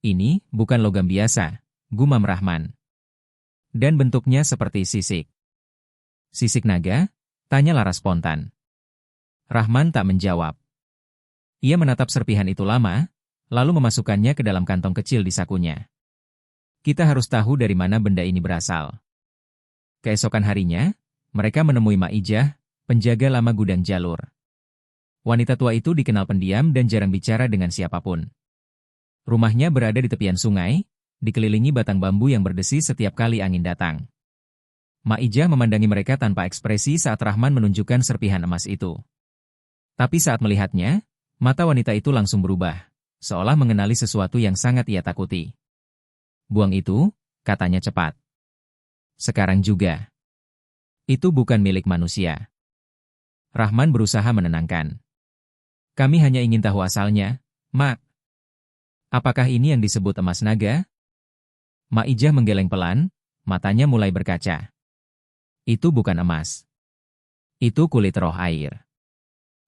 Ini bukan logam biasa, gumam Rahman. Dan bentuknya seperti sisik. Sisik naga? Tanya Laras spontan. Rahman tak menjawab. Ia menatap serpihan itu lama, lalu memasukkannya ke dalam kantong kecil di sakunya. Kita harus tahu dari mana benda ini berasal. Keesokan harinya, mereka menemui Maijah, penjaga lama gudang jalur. Wanita tua itu dikenal pendiam dan jarang bicara dengan siapapun. Rumahnya berada di tepian sungai, dikelilingi batang bambu yang berdesi setiap kali angin datang. Maijah memandangi mereka tanpa ekspresi saat Rahman menunjukkan serpihan emas itu. Tapi saat melihatnya, mata wanita itu langsung berubah, seolah mengenali sesuatu yang sangat ia takuti. Buang itu, katanya cepat. Sekarang juga. Itu bukan milik manusia. Rahman berusaha menenangkan. Kami hanya ingin tahu asalnya, Mak. Apakah ini yang disebut emas naga? Maijah menggeleng pelan, matanya mulai berkaca. Itu bukan emas. Itu kulit roh air.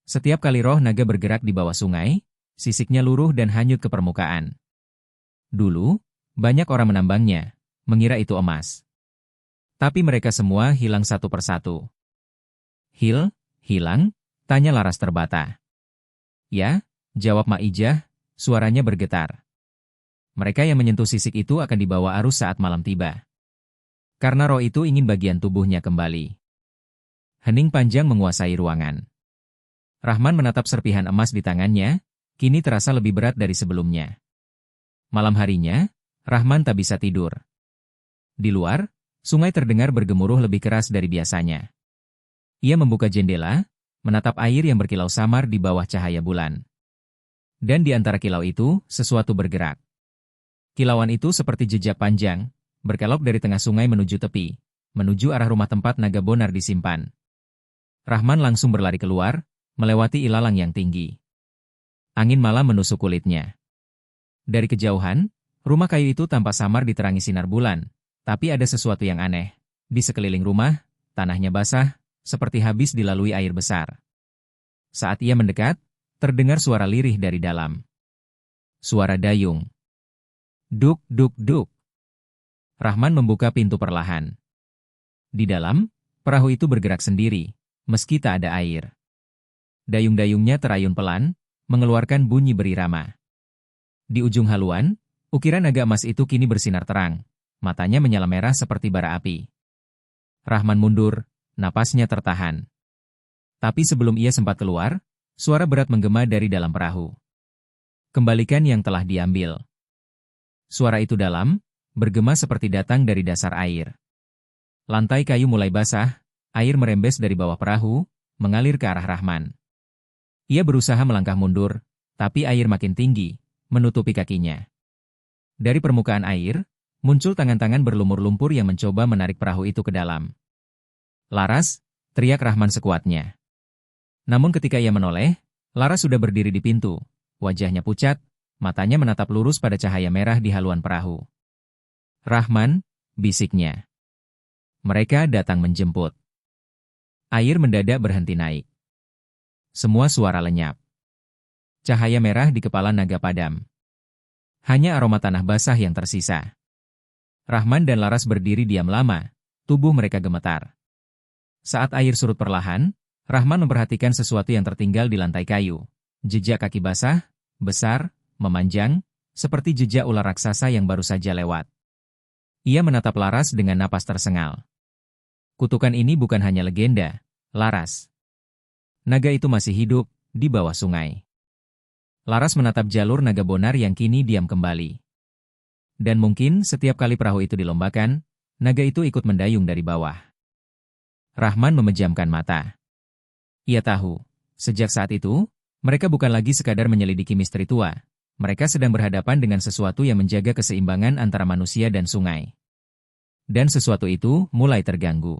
Setiap kali roh naga bergerak di bawah sungai, sisiknya luruh dan hanyut ke permukaan. Dulu, banyak orang menambangnya, mengira itu emas. Tapi mereka semua hilang satu persatu. Hilang? Tanya Laras terbata. Ya, jawab Maijah, suaranya bergetar. Mereka yang menyentuh sisik itu akan dibawa arus saat malam tiba. Karena roh itu ingin bagian tubuhnya kembali. Hening panjang menguasai ruangan. Rahman menatap serpihan emas di tangannya, kini terasa lebih berat dari sebelumnya. Malam harinya, Rahman tak bisa tidur. Di luar, sungai terdengar bergemuruh lebih keras dari biasanya. Ia membuka jendela, menatap air yang berkilau samar di bawah cahaya bulan. Dan di antara kilau itu, sesuatu bergerak. Kilauan itu seperti jejak panjang, berkelok dari tengah sungai menuju tepi, menuju arah rumah tempat naga bonar disimpan. Rahman langsung berlari keluar, melewati ilalang yang tinggi. Angin malam menusuk kulitnya. Dari kejauhan, rumah kayu itu tampak samar diterangi sinar bulan, tapi ada sesuatu yang aneh. Di sekeliling rumah, tanahnya basah, seperti habis dilalui air besar. Saat ia mendekat, terdengar suara lirih dari dalam. Suara dayung. Duk, duk, duk. Rahman membuka pintu perlahan. Di dalam, perahu itu bergerak sendiri, meski tak ada air. Dayung-dayungnya terayun pelan, mengeluarkan bunyi berirama. Di ujung haluan, ukiran naga emas itu kini bersinar terang, matanya menyala merah seperti bara api. Rahman mundur, napasnya tertahan. Tapi sebelum ia sempat keluar, suara berat menggema dari dalam perahu. Kembalikan yang telah diambil. Suara itu dalam, bergema seperti datang dari dasar air. Lantai kayu mulai basah, air merembes dari bawah perahu, mengalir ke arah Rahman. Ia berusaha melangkah mundur, tapi air makin tinggi, menutupi kakinya. Dari permukaan air, muncul tangan-tangan berlumur lumpur yang mencoba menarik perahu itu ke dalam. Laras, teriak Rahman sekuatnya. Namun ketika ia menoleh, Laras sudah berdiri di pintu, wajahnya pucat, matanya menatap lurus pada cahaya merah di haluan perahu. Rahman, bisiknya. Mereka datang menjemput. Air mendadak berhenti naik. Semua suara lenyap. Cahaya merah di kepala naga padam. Hanya aroma tanah basah yang tersisa. Rahman dan Laras berdiri diam lama, tubuh mereka gemetar. Saat air surut perlahan, Rahman memperhatikan sesuatu yang tertinggal di lantai kayu. Jejak kaki basah, besar, memanjang, seperti jejak ular raksasa yang baru saja lewat. Ia menatap Laras dengan napas tersengal. Kutukan ini bukan hanya legenda, Laras. Naga itu masih hidup, di bawah sungai. Laras menatap jalur naga bonar yang kini diam kembali. Dan mungkin setiap kali perahu itu dilombakan, naga itu ikut mendayung dari bawah. Rahman memejamkan mata. Ia tahu, sejak saat itu, mereka bukan lagi sekadar menyelidiki misteri tua. Mereka sedang berhadapan dengan sesuatu yang menjaga keseimbangan antara manusia dan sungai. Dan sesuatu itu mulai terganggu.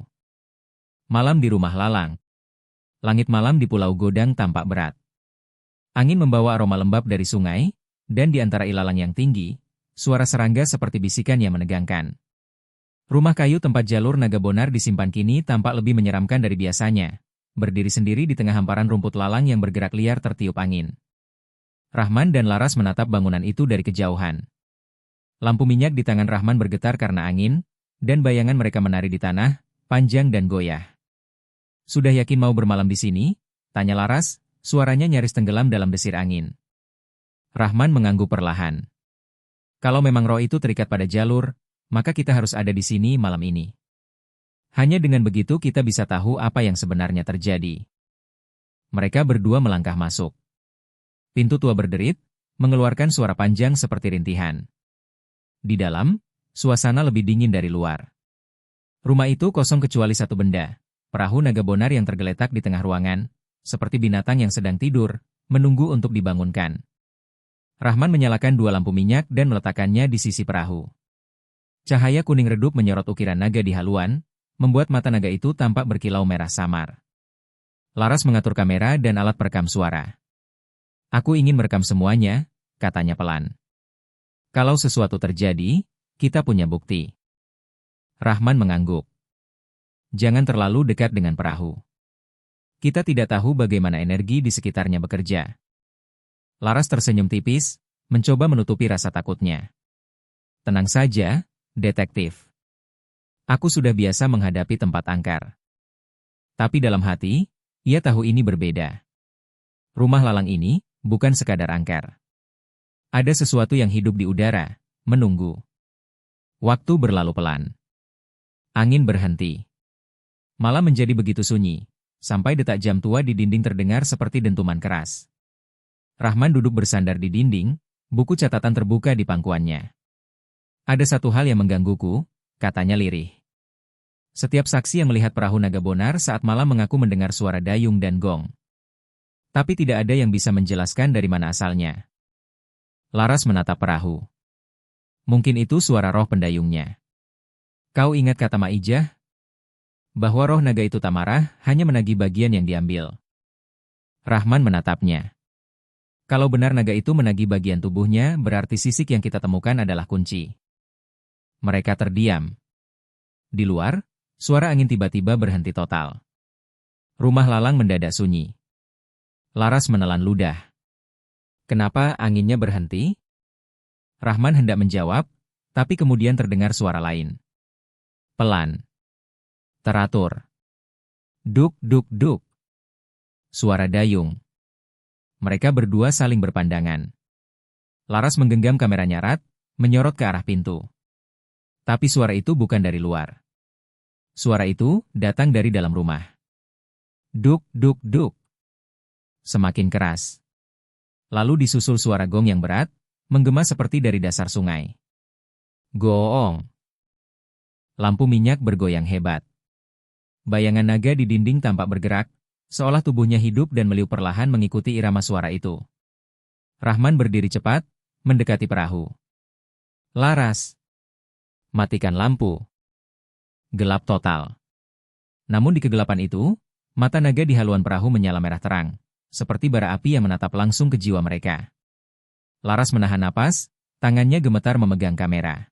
Malam di rumah Lalang. Langit malam di Pulau Godang tampak berat. Angin membawa aroma lembab dari sungai, dan di antara ilalang yang tinggi, suara serangga seperti bisikan yang menegangkan. Rumah kayu tempat jalur naga bonar disimpan kini tampak lebih menyeramkan dari biasanya. berdiri sendiri di tengah hamparan rumput lalang yang bergerak liar tertiup angin. Rahman dan Laras menatap bangunan itu dari kejauhan. Lampu minyak di tangan Rahman bergetar karena angin, dan bayangan mereka menari di tanah, panjang dan goyah. "Sudah yakin mau bermalam di sini?" tanya Laras, suaranya nyaris tenggelam dalam desir angin. Rahman mengangguk perlahan. "Kalau memang roh itu terikat pada jalur, maka kita harus ada di sini malam ini. Hanya dengan begitu kita bisa tahu apa yang sebenarnya terjadi." Mereka berdua melangkah masuk. Pintu tua berderit, mengeluarkan suara panjang seperti rintihan. Di dalam, suasana lebih dingin dari luar. Rumah itu kosong kecuali satu benda, perahu naga bonar yang tergeletak di tengah ruangan, seperti binatang yang sedang tidur, menunggu untuk dibangunkan. Rahman menyalakan dua lampu minyak dan meletakkannya di sisi perahu. Cahaya kuning redup menyorot ukiran naga di haluan, membuat mata naga itu tampak berkilau merah samar. Laras mengatur kamera dan alat perekam suara. "Aku ingin merekam semuanya," katanya pelan. "Kalau sesuatu terjadi, kita punya bukti." Rahman mengangguk. "Jangan terlalu dekat dengan perahu. Kita tidak tahu bagaimana energi di sekitarnya bekerja." Laras tersenyum tipis, mencoba menutupi rasa takutnya. "Tenang saja, detektif. Aku sudah biasa menghadapi tempat angker." Tapi dalam hati, ia tahu ini berbeda. Rumah lalang ini bukan sekadar angker. Ada sesuatu yang hidup di udara, menunggu. Waktu berlalu pelan. Angin berhenti. Malam menjadi begitu sunyi, sampai detak jam tua di dinding terdengar seperti dentuman keras. Rahman duduk bersandar di dinding, buku catatan terbuka di pangkuannya. "Ada satu hal yang menggangguku," katanya lirih. "Setiap saksi yang melihat perahu naga bonar saat malam mengaku mendengar suara dayung dan gong. Tapi tidak ada yang bisa menjelaskan dari mana asalnya." Laras menatap perahu. "Mungkin itu suara roh pendayungnya. Kau ingat kata Maijah? Bahwa roh naga itu tak marah, hanya menagih bagian yang diambil." Rahman menatapnya. "Kalau benar naga itu menagih bagian tubuhnya, berarti sisik yang kita temukan adalah kunci." Mereka terdiam. Di luar, suara angin tiba-tiba berhenti total. Rumah lalang mendadak sunyi. Laras menelan ludah. "Kenapa anginnya berhenti?" Rahman hendak menjawab, tapi kemudian terdengar suara lain. Pelan. Teratur. Duk, duk, duk. Suara dayung. Mereka berdua saling berpandangan. Laras menggenggam kamera nyarat, menyorot ke arah pintu. Tapi suara itu bukan dari luar. Suara itu datang dari dalam rumah. Duk, duk, duk. Semakin keras. Lalu disusul suara gong yang berat, menggema seperti dari dasar sungai. Goong. Lampu minyak bergoyang hebat. Bayangan naga di dinding tampak bergerak, seolah tubuhnya hidup dan meliuk perlahan mengikuti irama suara itu. Rahman berdiri cepat, mendekati perahu. "Laras, matikan lampu." Gelap total. Namun di kegelapan itu, mata naga di haluan perahu menyala merah terang, seperti bara api yang menatap langsung ke jiwa mereka. Laras menahan napas, tangannya gemetar memegang kamera.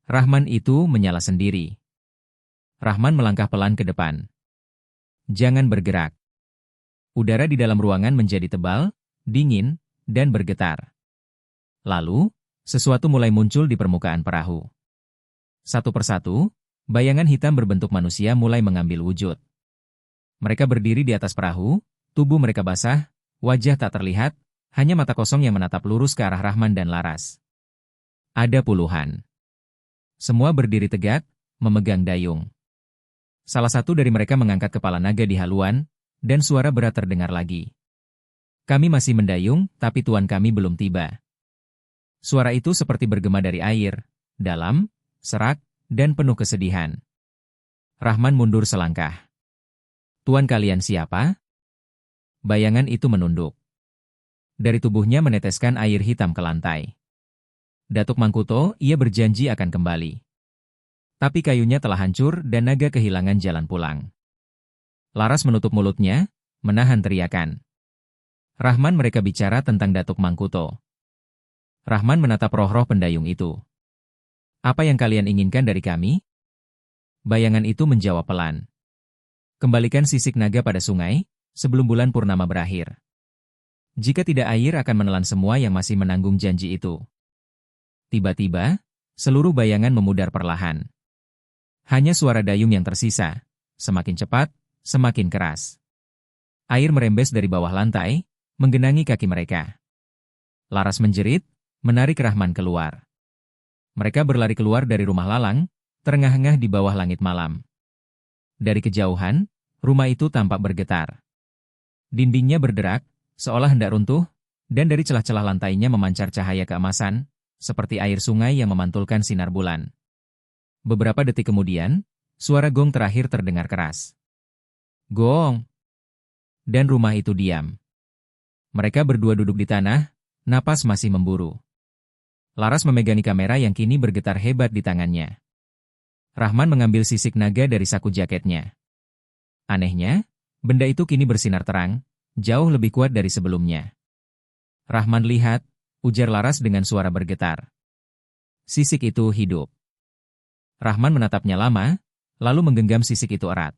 Rahman itu menyala sendiri. Rahman melangkah pelan ke depan. "Jangan bergerak." Udara di dalam ruangan menjadi tebal, dingin, dan bergetar. Lalu, sesuatu mulai muncul di permukaan perahu. Satu persatu, bayangan hitam berbentuk manusia mulai mengambil wujud. Mereka berdiri di atas perahu, tubuh mereka basah, wajah tak terlihat, hanya mata kosong yang menatap lurus ke arah Rahman dan Laras. Ada puluhan. Semua berdiri tegak, memegang dayung. Salah satu dari mereka mengangkat kepala naga di haluan, dan suara berat terdengar lagi. "Kami masih mendayung, tapi tuan kami belum tiba." Suara itu seperti bergema dari air, dalam, serak, dan penuh kesedihan. Rahman mundur selangkah. "Tuan kalian siapa?" Bayangan itu menunduk. Dari tubuhnya meneteskan air hitam ke lantai. Datuk Mangkuto, ia berjanji akan kembali. Tapi kayunya telah hancur dan naga kehilangan jalan pulang. Laras menutup mulutnya, menahan teriakan. Rahman mereka bicara tentang Datuk Mangkuto. Rahman menatap roh-roh pendayung itu. "Apa yang kalian inginkan dari kami?" Bayangan itu menjawab pelan. Kembalikan sisik naga pada sungai, sebelum bulan purnama berakhir. Jika tidak, air akan menelan semua yang masih menanggung janji itu. Tiba-tiba, seluruh bayangan memudar perlahan. Hanya suara dayung yang tersisa, semakin cepat, semakin keras. Air merembes dari bawah lantai, menggenangi kaki mereka. Laras menjerit, menarik Rahman keluar. Mereka berlari keluar dari rumah lalang, terengah-engah di bawah langit malam. Dari kejauhan, rumah itu tampak bergetar. Dindingnya berderak, seolah hendak runtuh, dan dari celah-celah lantainya memancar cahaya keemasan, seperti air sungai yang memantulkan sinar bulan. Beberapa detik kemudian, suara gong terakhir terdengar keras. Gong! Dan rumah itu diam. Mereka berdua duduk di tanah, napas masih memburu. Laras memegangi kamera yang kini bergetar hebat di tangannya. Rahman mengambil sisik naga dari saku jaketnya. Anehnya, benda itu kini bersinar terang, jauh lebih kuat dari sebelumnya. Rahman lihat, ujar Laras dengan suara bergetar. Sisik itu hidup. Rahman menatapnya lama, lalu menggenggam sisik itu erat.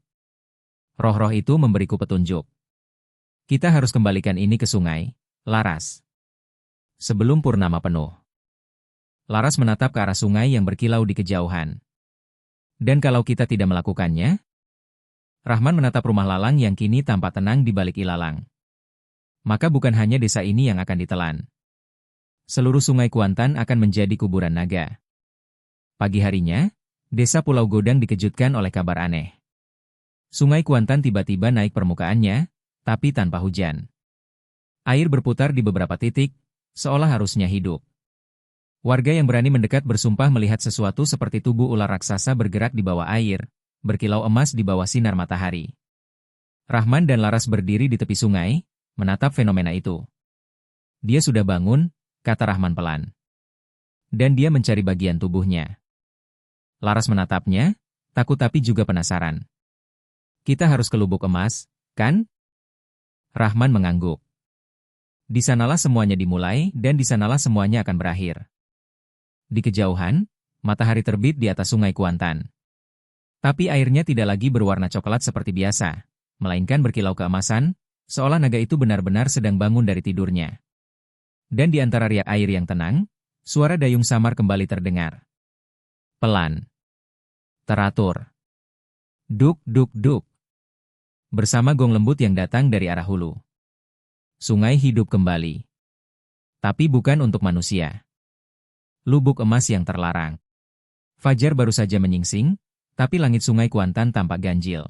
Roh-roh itu memberiku petunjuk. Kita harus kembalikan ini ke sungai, Laras. Sebelum purnama penuh. Laras menatap ke arah sungai yang berkilau di kejauhan. Dan kalau kita tidak melakukannya? Rahman menatap rumah lalang yang kini tampak tenang di balik ilalang. Maka bukan hanya desa ini yang akan ditelan. Seluruh sungai Kuantan akan menjadi kuburan naga. Pagi harinya, desa Pulau Godang dikejutkan oleh kabar aneh. Sungai Kuantan tiba-tiba naik permukaannya, tapi tanpa hujan. Air berputar di beberapa titik, seolah harusnya hidup. Warga yang berani mendekat bersumpah melihat sesuatu seperti tubuh ular raksasa bergerak di bawah air, berkilau emas di bawah sinar matahari. Rahman dan Laras berdiri di tepi sungai, menatap fenomena itu. Dia sudah bangun, kata Rahman pelan. Dan dia mencari bagian tubuhnya. Laras menatapnya, takut tapi juga penasaran. Kita harus ke Lubuk Emas, kan? Rahman mengangguk. Di sanalah semuanya dimulai dan di sanalah semuanya akan berakhir. Di kejauhan, matahari terbit di atas sungai Kuantan. Tapi airnya tidak lagi berwarna coklat seperti biasa, melainkan berkilau keemasan, seolah naga itu benar-benar sedang bangun dari tidurnya. Dan di antara riak air yang tenang, suara dayung samar kembali terdengar. Pelan. Teratur. Duk, duk, duk. Bersama gong lembut yang datang dari arah hulu. Sungai hidup kembali. Tapi bukan untuk manusia. Lubuk emas yang terlarang. Fajar baru saja menyingsing, tapi langit sungai Kuantan tampak ganjil.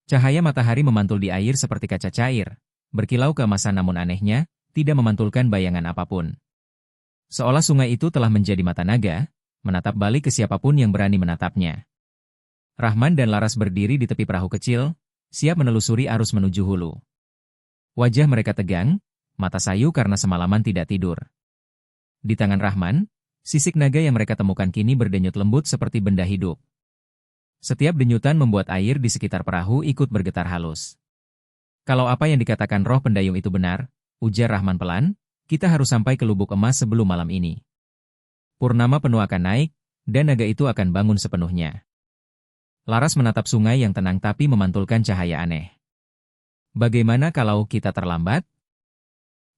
Cahaya matahari memantul di air seperti kaca cair, berkilau keemasan namun anehnya, tidak memantulkan bayangan apapun. Seolah sungai itu telah menjadi mata naga, menatap balik ke siapapun yang berani menatapnya. Rahman dan Laras berdiri di tepi perahu kecil, siap menelusuri arus menuju hulu. Wajah mereka tegang, mata sayu karena semalaman tidak tidur. Di tangan Rahman, sisik naga yang mereka temukan kini berdenyut lembut seperti benda hidup. Setiap denyutan membuat air di sekitar perahu ikut bergetar halus. Kalau apa yang dikatakan roh pendayung itu benar, ujar Rahman pelan, kita harus sampai ke Lubuk Emas sebelum malam ini. Purnama penuh akan naik, dan naga itu akan bangun sepenuhnya. Laras menatap sungai yang tenang tapi memantulkan cahaya aneh. Bagaimana kalau kita terlambat?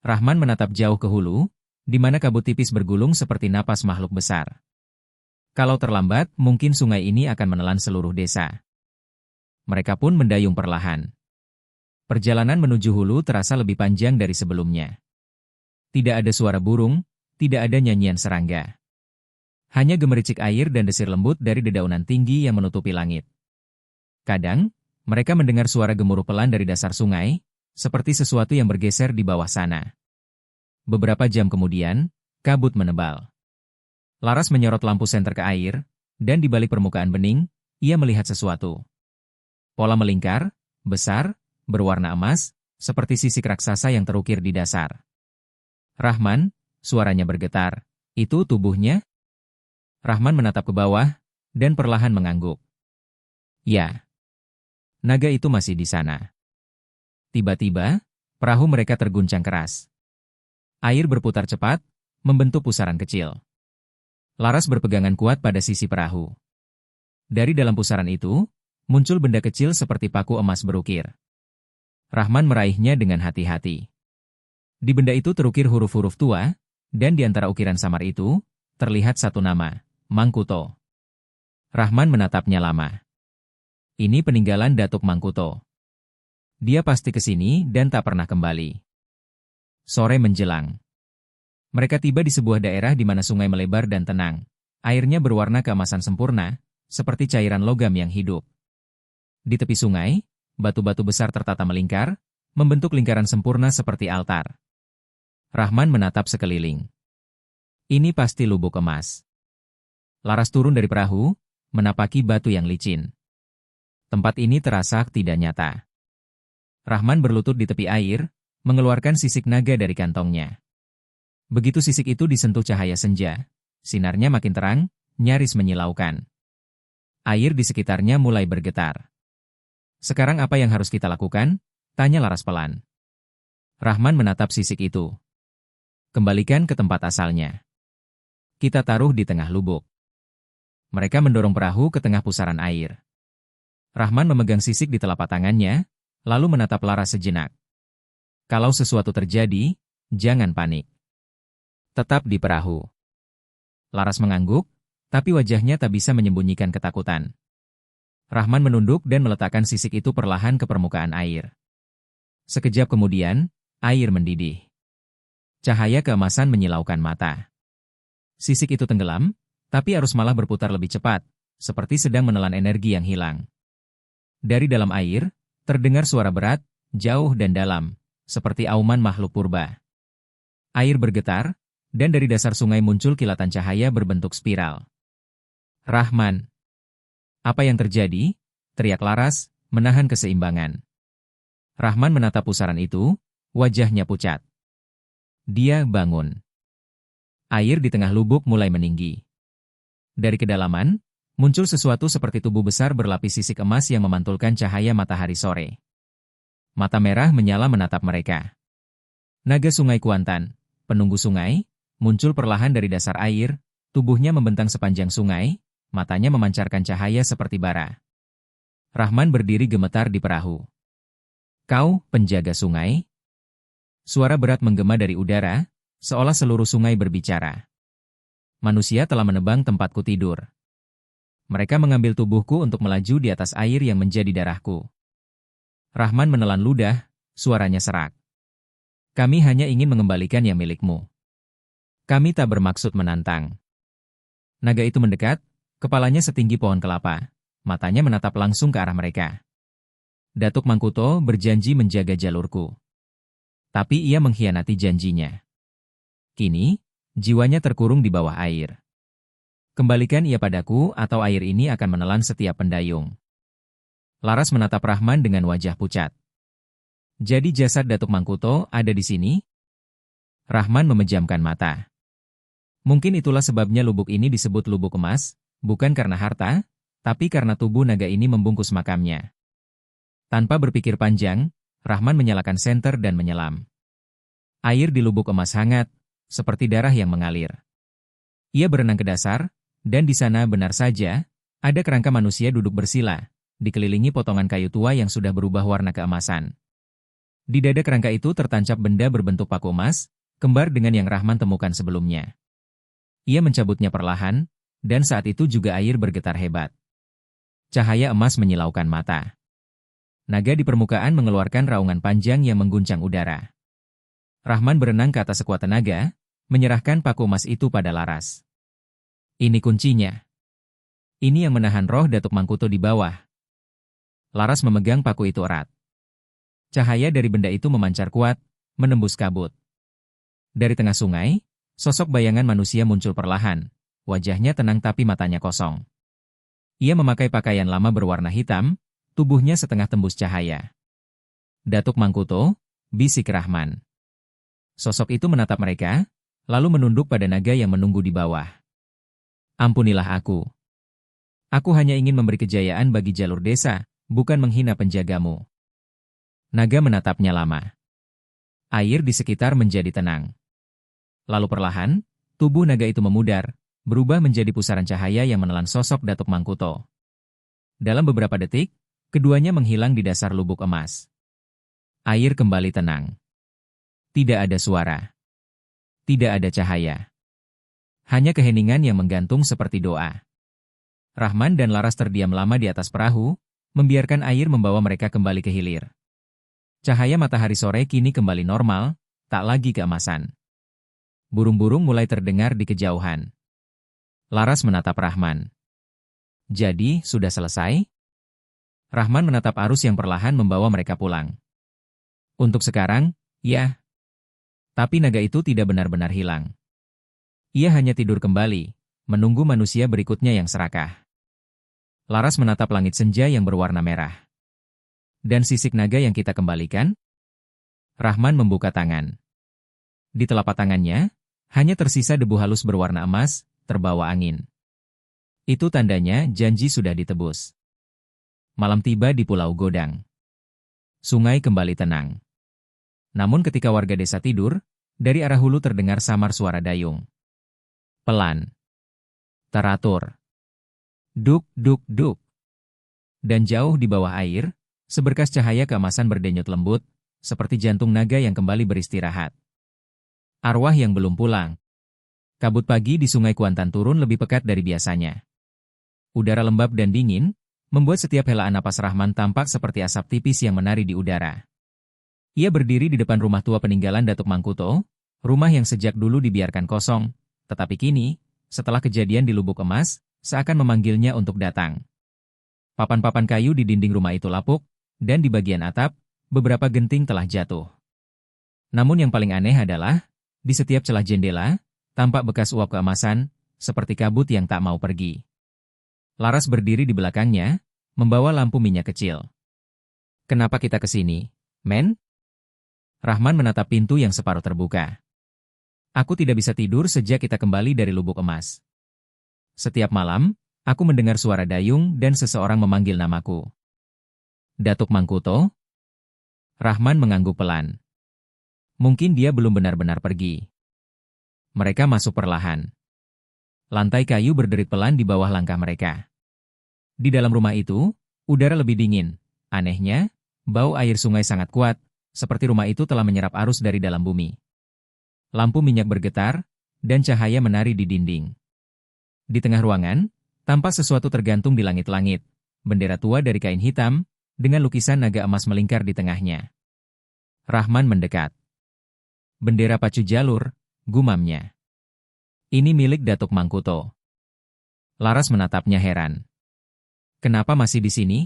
Rahman menatap jauh ke hulu, di mana kabut tipis bergulung seperti napas makhluk besar. Kalau terlambat, mungkin sungai ini akan menelan seluruh desa. Mereka pun mendayung perlahan. Perjalanan menuju hulu terasa lebih panjang dari sebelumnya. Tidak ada suara burung, tidak ada nyanyian serangga. Hanya gemericik air dan desir lembut dari dedaunan tinggi yang menutupi langit. Kadang, mereka mendengar suara gemuruh pelan dari dasar sungai, seperti sesuatu yang bergeser di bawah sana. Beberapa jam kemudian, kabut menebal. Laras menyorot lampu senter ke air, dan di balik permukaan bening, ia melihat sesuatu. Pola melingkar, besar, berwarna emas, seperti sisik raksasa yang terukir di dasar. Rahman, suaranya bergetar, itu tubuhnya? Rahman menatap ke bawah, dan perlahan mengangguk. Ya. Naga itu masih di sana. Tiba-tiba, perahu mereka terguncang keras. Air berputar cepat, membentuk pusaran kecil. Laras berpegangan kuat pada sisi perahu. Dari dalam pusaran itu, muncul benda kecil seperti paku emas berukir. Rahman meraihnya dengan hati-hati. Di benda itu terukir huruf-huruf tua, dan di antara ukiran samar itu, terlihat satu nama, Mangkuto. Rahman menatapnya lama. Ini peninggalan Datuk Mangkuto. Dia pasti ke sini dan tak pernah kembali. Sore menjelang. Mereka tiba di sebuah daerah di mana sungai melebar dan tenang. Airnya berwarna keemasan sempurna, seperti cairan logam yang hidup. Di tepi sungai, batu-batu besar tertata melingkar, membentuk lingkaran sempurna seperti altar. Rahman menatap sekeliling. Ini pasti lubuk emas. Laras turun dari perahu, menapaki batu yang licin. Tempat ini terasa tidak nyata. Rahman berlutut di tepi air, mengeluarkan sisik naga dari kantongnya. Begitu sisik itu disentuh cahaya senja, sinarnya makin terang, nyaris menyilaukan. Air di sekitarnya mulai bergetar. Sekarang apa yang harus kita lakukan? Tanya Laras pelan. Rahman menatap sisik itu. Kembalikan ke tempat asalnya. Kita taruh di tengah lubuk. Mereka mendorong perahu ke tengah pusaran air. Rahman memegang sisik di telapak tangannya, lalu menatap Laras sejenak. Kalau sesuatu terjadi, jangan panik. Tetap di perahu. Laras mengangguk, tapi wajahnya tak bisa menyembunyikan ketakutan. Rahman menunduk dan meletakkan sisik itu perlahan ke permukaan air. Sekejap kemudian, air mendidih. Cahaya keemasan menyilaukan mata. Sisik itu tenggelam, tapi arus malah berputar lebih cepat, seperti sedang menelan energi yang hilang. Dari dalam air, terdengar suara berat, jauh dan dalam, seperti auman makhluk purba. Air bergetar, dan dari dasar sungai muncul kilatan cahaya berbentuk spiral. Rahman. Apa yang terjadi? Teriak Laras, menahan keseimbangan. Rahman menatap pusaran itu, wajahnya pucat. Dia bangun. Air di tengah lubuk mulai meninggi. Dari kedalaman, muncul sesuatu seperti tubuh besar berlapis sisik emas yang memantulkan cahaya matahari sore. Mata merah menyala menatap mereka. Naga Sungai Kuantan, penunggu sungai, muncul perlahan dari dasar air, tubuhnya membentang sepanjang sungai, matanya memancarkan cahaya seperti bara. Rahman berdiri gemetar di perahu. Kau, penjaga sungai? Suara berat menggema dari udara, seolah seluruh sungai berbicara. Manusia telah menebang tempatku tidur. Mereka mengambil tubuhku untuk melaju di atas air yang menjadi darahku. Rahman menelan ludah, suaranya serak. Kami hanya ingin mengembalikan yang milikmu. Kami tak bermaksud menantang. Naga itu mendekat, kepalanya setinggi pohon kelapa, matanya menatap langsung ke arah mereka. Datuk Mangkuto berjanji menjaga jalurku. Tapi ia mengkhianati janjinya. Kini, jiwanya terkurung di bawah air. Kembalikan ia padaku atau air ini akan menelan setiap pendayung. Laras menatap Rahman dengan wajah pucat. Jadi jasad Datuk Mangkuto ada di sini? Rahman memejamkan mata. Mungkin itulah sebabnya lubuk ini disebut lubuk emas, bukan karena harta, tapi karena tubuh naga ini membungkus makamnya. Tanpa berpikir panjang, Rahman menyalakan senter dan menyelam. Air di lubuk emas hangat, seperti darah yang mengalir. Ia berenang ke dasar, dan di sana benar saja, ada kerangka manusia duduk bersila, dikelilingi potongan kayu tua yang sudah berubah warna keemasan. Di dada kerangka itu tertancap benda berbentuk paku emas, kembar dengan yang Rahman temukan sebelumnya. Ia mencabutnya perlahan, dan saat itu juga air bergetar hebat. Cahaya emas menyilaukan mata. Naga di permukaan mengeluarkan raungan panjang yang mengguncang udara. Rahman berenang ke atas sekuat tenaga, menyerahkan paku emas itu pada Laras. Ini kuncinya. Ini yang menahan roh Datuk Mangkuto di bawah. Laras memegang paku itu erat. Cahaya dari benda itu memancar kuat, menembus kabut. Dari tengah sungai, sosok bayangan manusia muncul perlahan. Wajahnya tenang tapi matanya kosong. Ia memakai pakaian lama berwarna hitam, tubuhnya setengah tembus cahaya. Datuk Mangkuto, bisik Rahman. Sosok itu menatap mereka, lalu menunduk pada naga yang menunggu di bawah. Ampunilah aku. Aku hanya ingin memberi kejayaan bagi jalur desa, bukan menghina penjagamu. Naga menatapnya lama. Air di sekitar menjadi tenang. Lalu perlahan, tubuh naga itu memudar, berubah menjadi pusaran cahaya yang menelan sosok Datuk Mangkuto. Dalam beberapa detik, keduanya menghilang di dasar lubuk emas. Air kembali tenang. Tidak ada suara. Tidak ada cahaya. Hanya keheningan yang menggantung seperti doa. Rahman dan Laras terdiam lama di atas perahu, membiarkan air membawa mereka kembali ke hilir. Cahaya matahari sore kini kembali normal, tak lagi keemasan. Burung-burung mulai terdengar di kejauhan. Laras menatap Rahman. Jadi, sudah selesai? Rahman menatap arus yang perlahan membawa mereka pulang. Untuk sekarang, ya. Tapi naga itu tidak benar-benar hilang. Ia hanya tidur kembali, menunggu manusia berikutnya yang serakah. Laras menatap langit senja yang berwarna merah. Dan sisik naga yang kita kembalikan? Rahman membuka tangan. Di telapak tangannya, hanya tersisa debu halus berwarna emas, terbawa angin. Itu tandanya janji sudah ditebus. Malam tiba di Pulau Godang. Sungai kembali tenang. Namun ketika warga desa tidur, dari arah hulu terdengar samar suara dayung. Pelan. Teratur. Duk, duk, duk. Dan jauh di bawah air, seberkas cahaya keemasan berdenyut lembut, seperti jantung naga yang kembali beristirahat. Arwah yang belum pulang. Kabut pagi di Sungai Kuantan turun lebih pekat dari biasanya. Udara lembab dan dingin, membuat setiap helaan napas Rahman tampak seperti asap tipis yang menari di udara. Ia berdiri di depan rumah tua peninggalan Datuk Mangkuto, rumah yang sejak dulu dibiarkan kosong, tetapi kini, setelah kejadian di Lubuk Emas, seakan memanggilnya untuk datang. Papan-papan kayu di dinding rumah itu lapuk, dan di bagian atap, beberapa genting telah jatuh. Namun yang paling aneh adalah, di setiap celah jendela, tampak bekas uap keemasan, seperti kabut yang tak mau pergi. Laras berdiri di belakangnya, membawa lampu minyak kecil. Kenapa kita ke sini, men? Rahman menatap pintu yang separuh terbuka. Aku tidak bisa tidur sejak kita kembali dari Lubuk Emas. Setiap malam, aku mendengar suara dayung dan seseorang memanggil namaku. Datuk Mangkuto? Rahman mengangguk pelan. Mungkin dia belum benar-benar pergi. Mereka masuk perlahan. Lantai kayu berderit pelan di bawah langkah mereka. Di dalam rumah itu, udara lebih dingin. Anehnya, bau air sungai sangat kuat, seperti rumah itu telah menyerap arus dari dalam bumi. Lampu minyak bergetar, dan cahaya menari di dinding. Di tengah ruangan, tampak sesuatu tergantung di langit-langit, bendera tua dari kain hitam, dengan lukisan naga emas melingkar di tengahnya. Rahman mendekat. Bendera pacu jalur, gumamnya. Ini milik Datuk Mangkuto. Laras menatapnya heran. Kenapa masih di sini?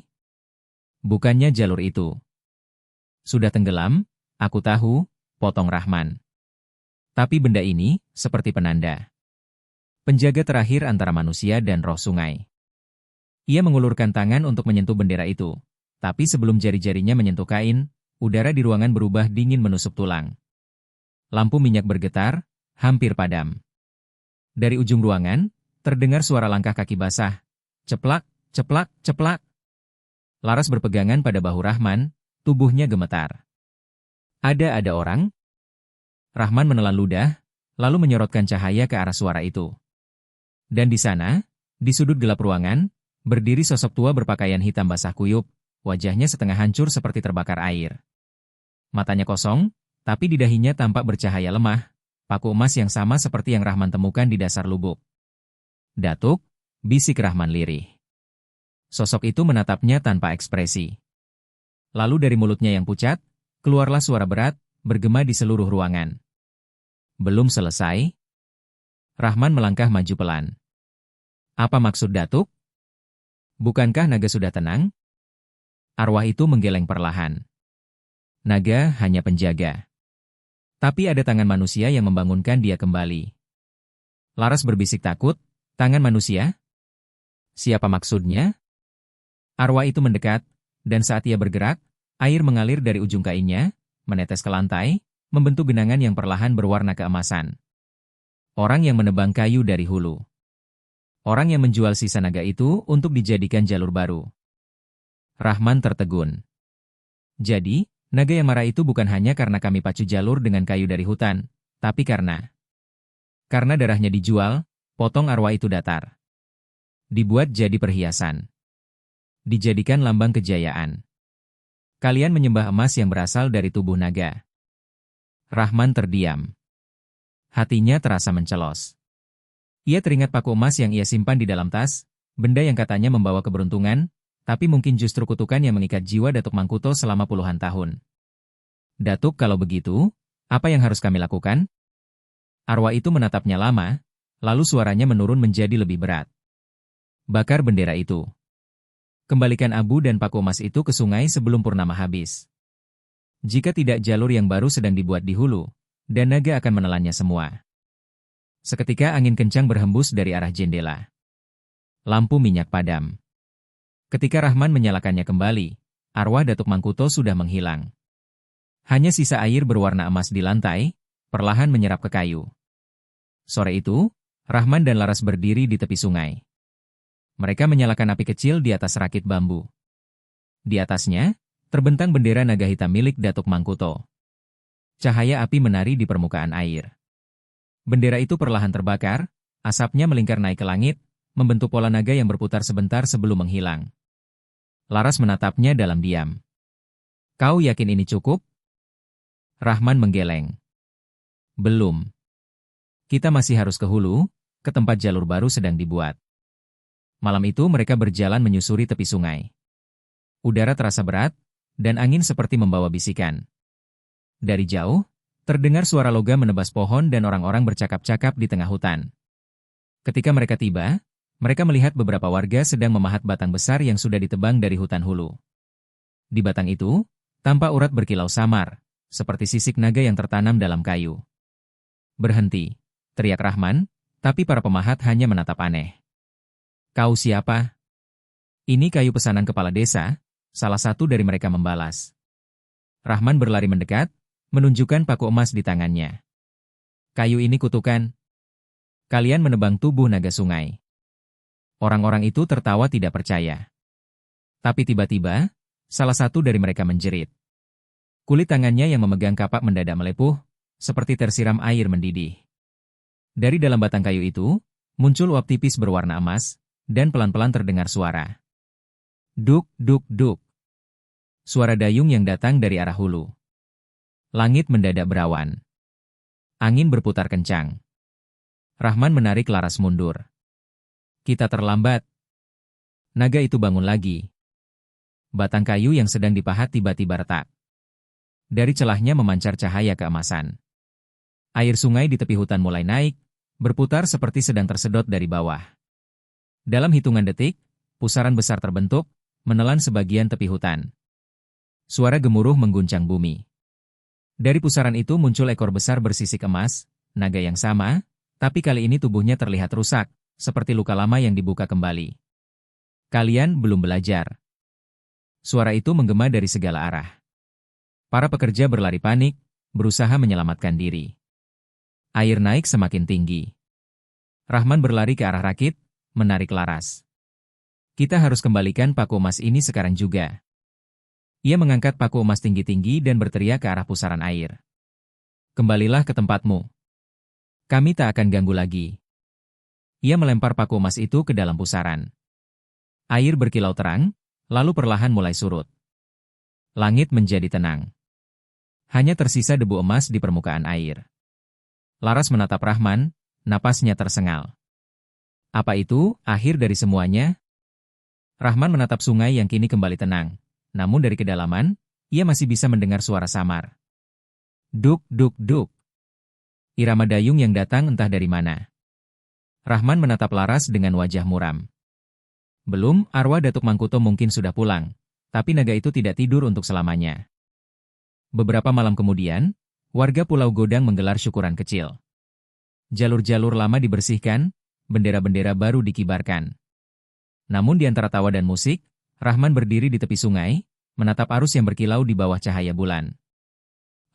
Bukannya jalur itu. Sudah tenggelam, aku tahu, potong Rahman. Tapi benda ini, seperti penanda. Penjaga terakhir antara manusia dan roh sungai. Ia mengulurkan tangan untuk menyentuh bendera itu. Tapi sebelum jari-jarinya menyentuh kain, udara di ruangan berubah dingin menusuk tulang. Lampu minyak bergetar, hampir padam. Dari ujung ruangan, terdengar suara langkah kaki basah. Ceplak, ceplak, ceplak. Laras berpegangan pada bahu Rahman, tubuhnya gemetar. Ada orang? Rahman menelan ludah, lalu menyorotkan cahaya ke arah suara itu. Dan di sana, di sudut gelap ruangan, berdiri sosok tua berpakaian hitam basah kuyup, wajahnya setengah hancur seperti terbakar air. Matanya kosong, tapi di dahinya tampak bercahaya lemah, paku emas yang sama seperti yang Rahman temukan di dasar lubuk. Datuk, bisik Rahman lirih. Sosok itu menatapnya tanpa ekspresi. Lalu dari mulutnya yang pucat, keluarlah suara berat, bergema di seluruh ruangan. Belum selesai? Rahman melangkah maju pelan. Apa maksud Datuk? Bukankah naga sudah tenang? Arwah itu menggeleng perlahan. Naga hanya penjaga. Tapi ada tangan manusia yang membangunkan dia kembali. Laras berbisik takut, tangan manusia? Siapa maksudnya? Arwah itu mendekat, dan saat ia bergerak, air mengalir dari ujung kainnya, menetes ke lantai, membentuk genangan yang perlahan berwarna keemasan. Orang yang menebang kayu dari hulu. Orang yang menjual sisa naga itu untuk dijadikan jalur baru. Rahman tertegun. Jadi, naga yang marah itu bukan hanya karena kami pacu jalur dengan kayu dari hutan, tapi karena darahnya dijual, potong arwah itu datar. Dibuat jadi perhiasan. dijadikan lambang kejayaan. Kalian menyembah emas yang berasal dari tubuh naga. Rahman terdiam. Hatinya terasa mencelos. Ia teringat paku emas yang ia simpan di dalam tas, benda yang katanya membawa keberuntungan, tapi mungkin justru kutukan yang mengikat jiwa Datuk Mangkuto selama puluhan tahun. Datuk, kalau begitu, apa yang harus kami lakukan? Arwah itu menatapnya lama, lalu suaranya menurun menjadi lebih berat. Bakar bendera itu. Kembalikan abu dan paku emas itu ke sungai sebelum purnama habis. Jika tidak, jalur yang baru sedang dibuat di hulu, dan naga akan menelannya semua. Seketika angin kencang berhembus dari arah jendela. Lampu minyak padam. Ketika Rahman menyalakannya kembali, arwah Datuk Mangkuto sudah menghilang. Hanya sisa air berwarna emas di lantai, perlahan menyerap ke kayu. Sore itu, Rahman dan Laras berdiri di tepi sungai. Mereka menyalakan api kecil di atas rakit bambu. Di atasnya, terbentang bendera naga hitam milik Datuk Mangkuto. Cahaya api menari di permukaan air. Bendera itu perlahan terbakar, asapnya melingkar naik ke langit, membentuk pola naga yang berputar sebentar sebelum menghilang. Laras menatapnya dalam diam. Kau yakin ini cukup? Rahman menggeleng. Belum. Kita masih harus ke hulu, ke tempat jalur baru sedang dibuat. Malam itu mereka berjalan menyusuri tepi sungai. Udara terasa berat, dan angin seperti membawa bisikan. Dari jauh, terdengar suara logam menebas pohon dan orang-orang bercakap-cakap di tengah hutan. Ketika mereka tiba, mereka melihat beberapa warga sedang memahat batang besar yang sudah ditebang dari hutan hulu. Di batang itu, tampak urat berkilau samar, seperti sisik naga yang tertanam dalam kayu. Berhenti, teriak Rahman, tapi para pemahat hanya menatap aneh. Kau siapa? Ini kayu pesanan kepala desa, salah satu dari mereka membalas. Rahman berlari mendekat, menunjukkan paku emas di tangannya. Kayu ini kutukan. Kalian menebang tubuh naga sungai. Orang-orang itu tertawa tidak percaya. Tapi tiba-tiba, salah satu dari mereka menjerit. Kulit tangannya yang memegang kapak mendadak melepuh, seperti tersiram air mendidih. Dari dalam batang kayu itu, muncul uap tipis berwarna emas, dan pelan-pelan terdengar suara. Duk, duk, duk. Suara dayung yang datang dari arah hulu. Langit mendadak berawan. Angin berputar kencang. Rahman menarik Laras mundur. Kita terlambat. Naga itu bangun lagi. Batang kayu yang sedang dipahat tiba-tiba retak. Dari celahnya memancar cahaya keemasan. Air sungai di tepi hutan mulai naik, berputar seperti sedang tersedot dari bawah. Dalam hitungan detik, pusaran besar terbentuk, menelan sebagian tepi hutan. Suara gemuruh mengguncang bumi. Dari pusaran itu muncul ekor besar bersisik emas, naga yang sama, tapi kali ini tubuhnya terlihat rusak, seperti luka lama yang dibuka kembali. Kalian belum belajar. Suara itu menggema dari segala arah. Para pekerja berlari panik, berusaha menyelamatkan diri. Air naik semakin tinggi. Rahman berlari ke arah rakit, menarik Laras. Kita harus kembalikan paku emas ini sekarang juga. Ia mengangkat paku emas tinggi-tinggi dan berteriak ke arah pusaran air. Kembalilah ke tempatmu. Kami tak akan ganggu lagi. Ia melempar paku emas itu ke dalam pusaran. Air berkilau terang, lalu perlahan mulai surut. Langit menjadi tenang. Hanya tersisa debu emas di permukaan air. Laras menatap Rahman, napasnya tersengal. Apa itu akhir dari semuanya? Rahman menatap sungai yang kini kembali tenang, namun dari kedalaman, ia masih bisa mendengar suara samar. Duk, duk, duk. Irama dayung yang datang entah dari mana. Rahman menatap Laras dengan wajah muram. Belum, arwah Datuk Mangkuto mungkin sudah pulang, tapi naga itu tidak tidur untuk selamanya. Beberapa malam kemudian, warga Pulau Godang menggelar syukuran kecil. Jalur-jalur lama dibersihkan, bendera-bendera baru dikibarkan. Namun di antara tawa dan musik, Rahman berdiri di tepi sungai, menatap arus yang berkilau di bawah cahaya bulan.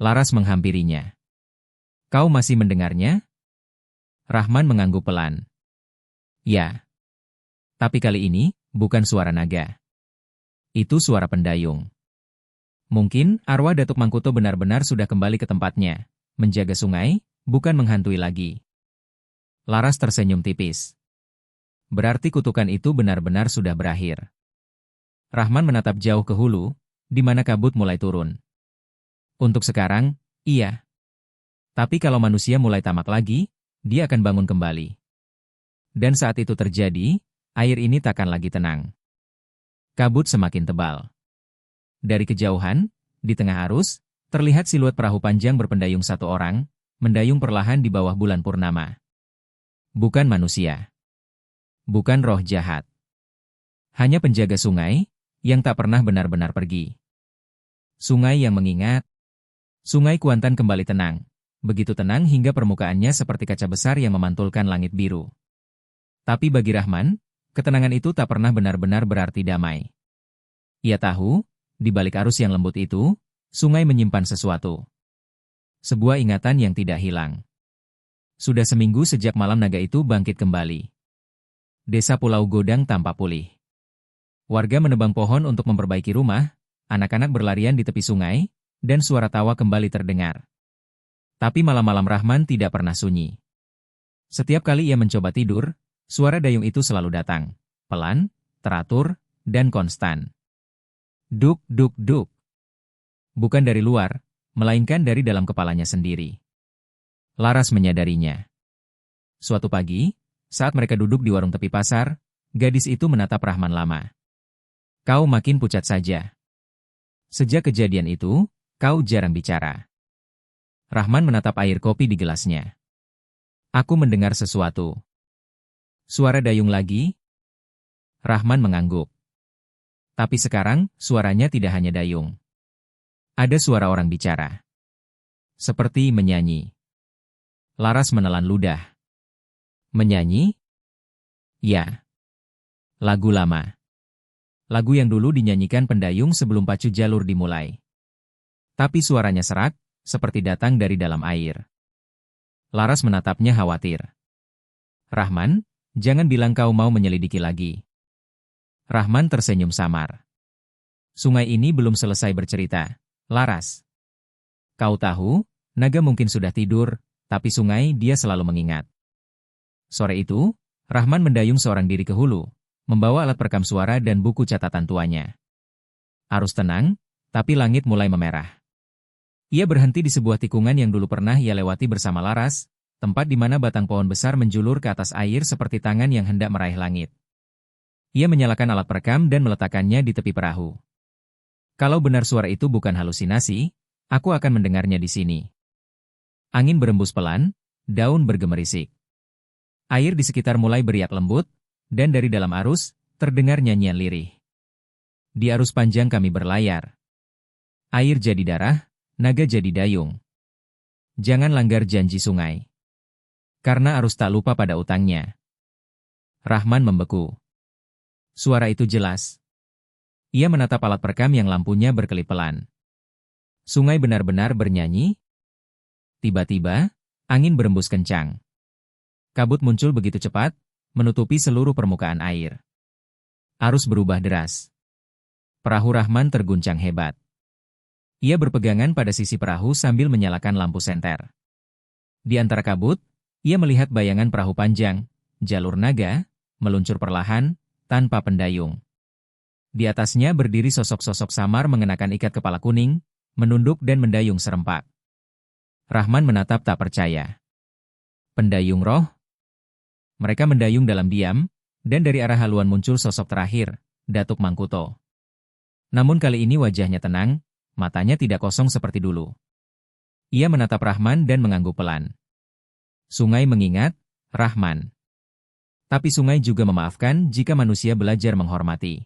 Laras menghampirinya. Kau masih mendengarnya? Rahman mengangguk pelan. Ya. Tapi kali ini, bukan suara naga. Itu suara pendayung. Mungkin arwah Datuk Mangkuto benar-benar sudah kembali ke tempatnya, menjaga sungai, bukan menghantui lagi. Laras tersenyum tipis. Berarti kutukan itu benar-benar sudah berakhir. Rahman menatap jauh ke hulu, di mana kabut mulai turun. Untuk sekarang, iya. Tapi kalau manusia mulai tamak lagi, dia akan bangun kembali. Dan saat itu terjadi, air ini takkan lagi tenang. Kabut semakin tebal. Dari kejauhan, di tengah arus, terlihat siluet perahu panjang berpendayung satu orang, mendayung perlahan di bawah bulan purnama. Bukan manusia. Bukan roh jahat. Hanya penjaga sungai, yang tak pernah benar-benar pergi. Sungai yang mengingat. Sungai Kuantan kembali tenang. Begitu tenang hingga permukaannya seperti kaca besar yang memantulkan langit biru. Tapi bagi Rahman, ketenangan itu tak pernah benar-benar berarti damai. Ia tahu, di balik arus yang lembut itu, sungai menyimpan sesuatu. Sebuah ingatan yang tidak hilang. Sudah seminggu sejak malam naga itu bangkit kembali. Desa Pulau Godang tampak pulih. Warga menebang pohon untuk memperbaiki rumah, anak-anak berlarian di tepi sungai, dan suara tawa kembali terdengar. Tapi malam-malam Rahman tidak pernah sunyi. Setiap kali ia mencoba tidur, suara dayung itu selalu datang. Pelan, teratur, dan konstan. Duk, duk, duk. Bukan dari luar, melainkan dari dalam kepalanya sendiri. Laras menyadarinya. Suatu pagi, saat mereka duduk di warung tepi pasar, gadis itu menatap Rahman lama. Kau makin pucat saja. Sejak kejadian itu, kau jarang bicara. Rahman menatap air kopi di gelasnya. Aku mendengar sesuatu. Suara dayung lagi? Rahman mengangguk. Tapi sekarang, suaranya tidak hanya dayung. Ada suara orang bicara. Seperti menyanyi. Laras menelan ludah. Menyanyi? Ya. Lagu lama. Lagu yang dulu dinyanyikan pendayung sebelum pacu jalur dimulai. Tapi suaranya serak, seperti datang dari dalam air. Laras menatapnya khawatir. Rahman, jangan bilang kau mau menyelidiki lagi. Rahman tersenyum samar. Sungai ini belum selesai bercerita, Laras. Kau tahu, naga mungkin sudah tidur, tapi sungai dia selalu mengingat. Sore itu, Rahman mendayung seorang diri ke hulu, membawa alat perekam suara dan buku catatan tuanya. Arus tenang, tapi langit mulai memerah. Ia berhenti di sebuah tikungan yang dulu pernah ia lewati bersama Laras, tempat di mana batang pohon besar menjulur ke atas air seperti tangan yang hendak meraih langit. Ia menyalakan alat perekam dan meletakkannya di tepi perahu. Kalau benar suara itu bukan halusinasi, aku akan mendengarnya di sini. Angin berembus pelan, daun bergemerisik. Air di sekitar mulai beriak lembut, dan dari dalam arus, terdengar nyanyian lirih. Di arus panjang kami berlayar. Air jadi darah, naga jadi dayung. Jangan langgar janji sungai. Karena arus tak lupa pada utangnya. Rahman membeku. Suara itu jelas. Ia menatap alat perekam yang lampunya berkelip pelan. Sungai benar-benar bernyanyi. Tiba-tiba, angin berembus kencang. Kabut muncul begitu cepat, menutupi seluruh permukaan air. Arus berubah deras. Perahu Rahman terguncang hebat. Ia berpegangan pada sisi perahu sambil menyalakan lampu senter. Di antara kabut, ia melihat bayangan perahu panjang, jalur naga, meluncur perlahan, tanpa pendayung. Di atasnya berdiri sosok-sosok samar mengenakan ikat kepala kuning, menunduk dan mendayung serempak. Rahman menatap tak percaya. Pendayung roh? Mereka mendayung dalam diam, dan dari arah haluan muncul sosok terakhir, Datuk Mangkuto. Namun kali ini wajahnya tenang, matanya tidak kosong seperti dulu. Ia menatap Rahman dan mengangguk pelan. Sungai mengingat, Rahman. Tapi sungai juga memaafkan jika manusia belajar menghormati.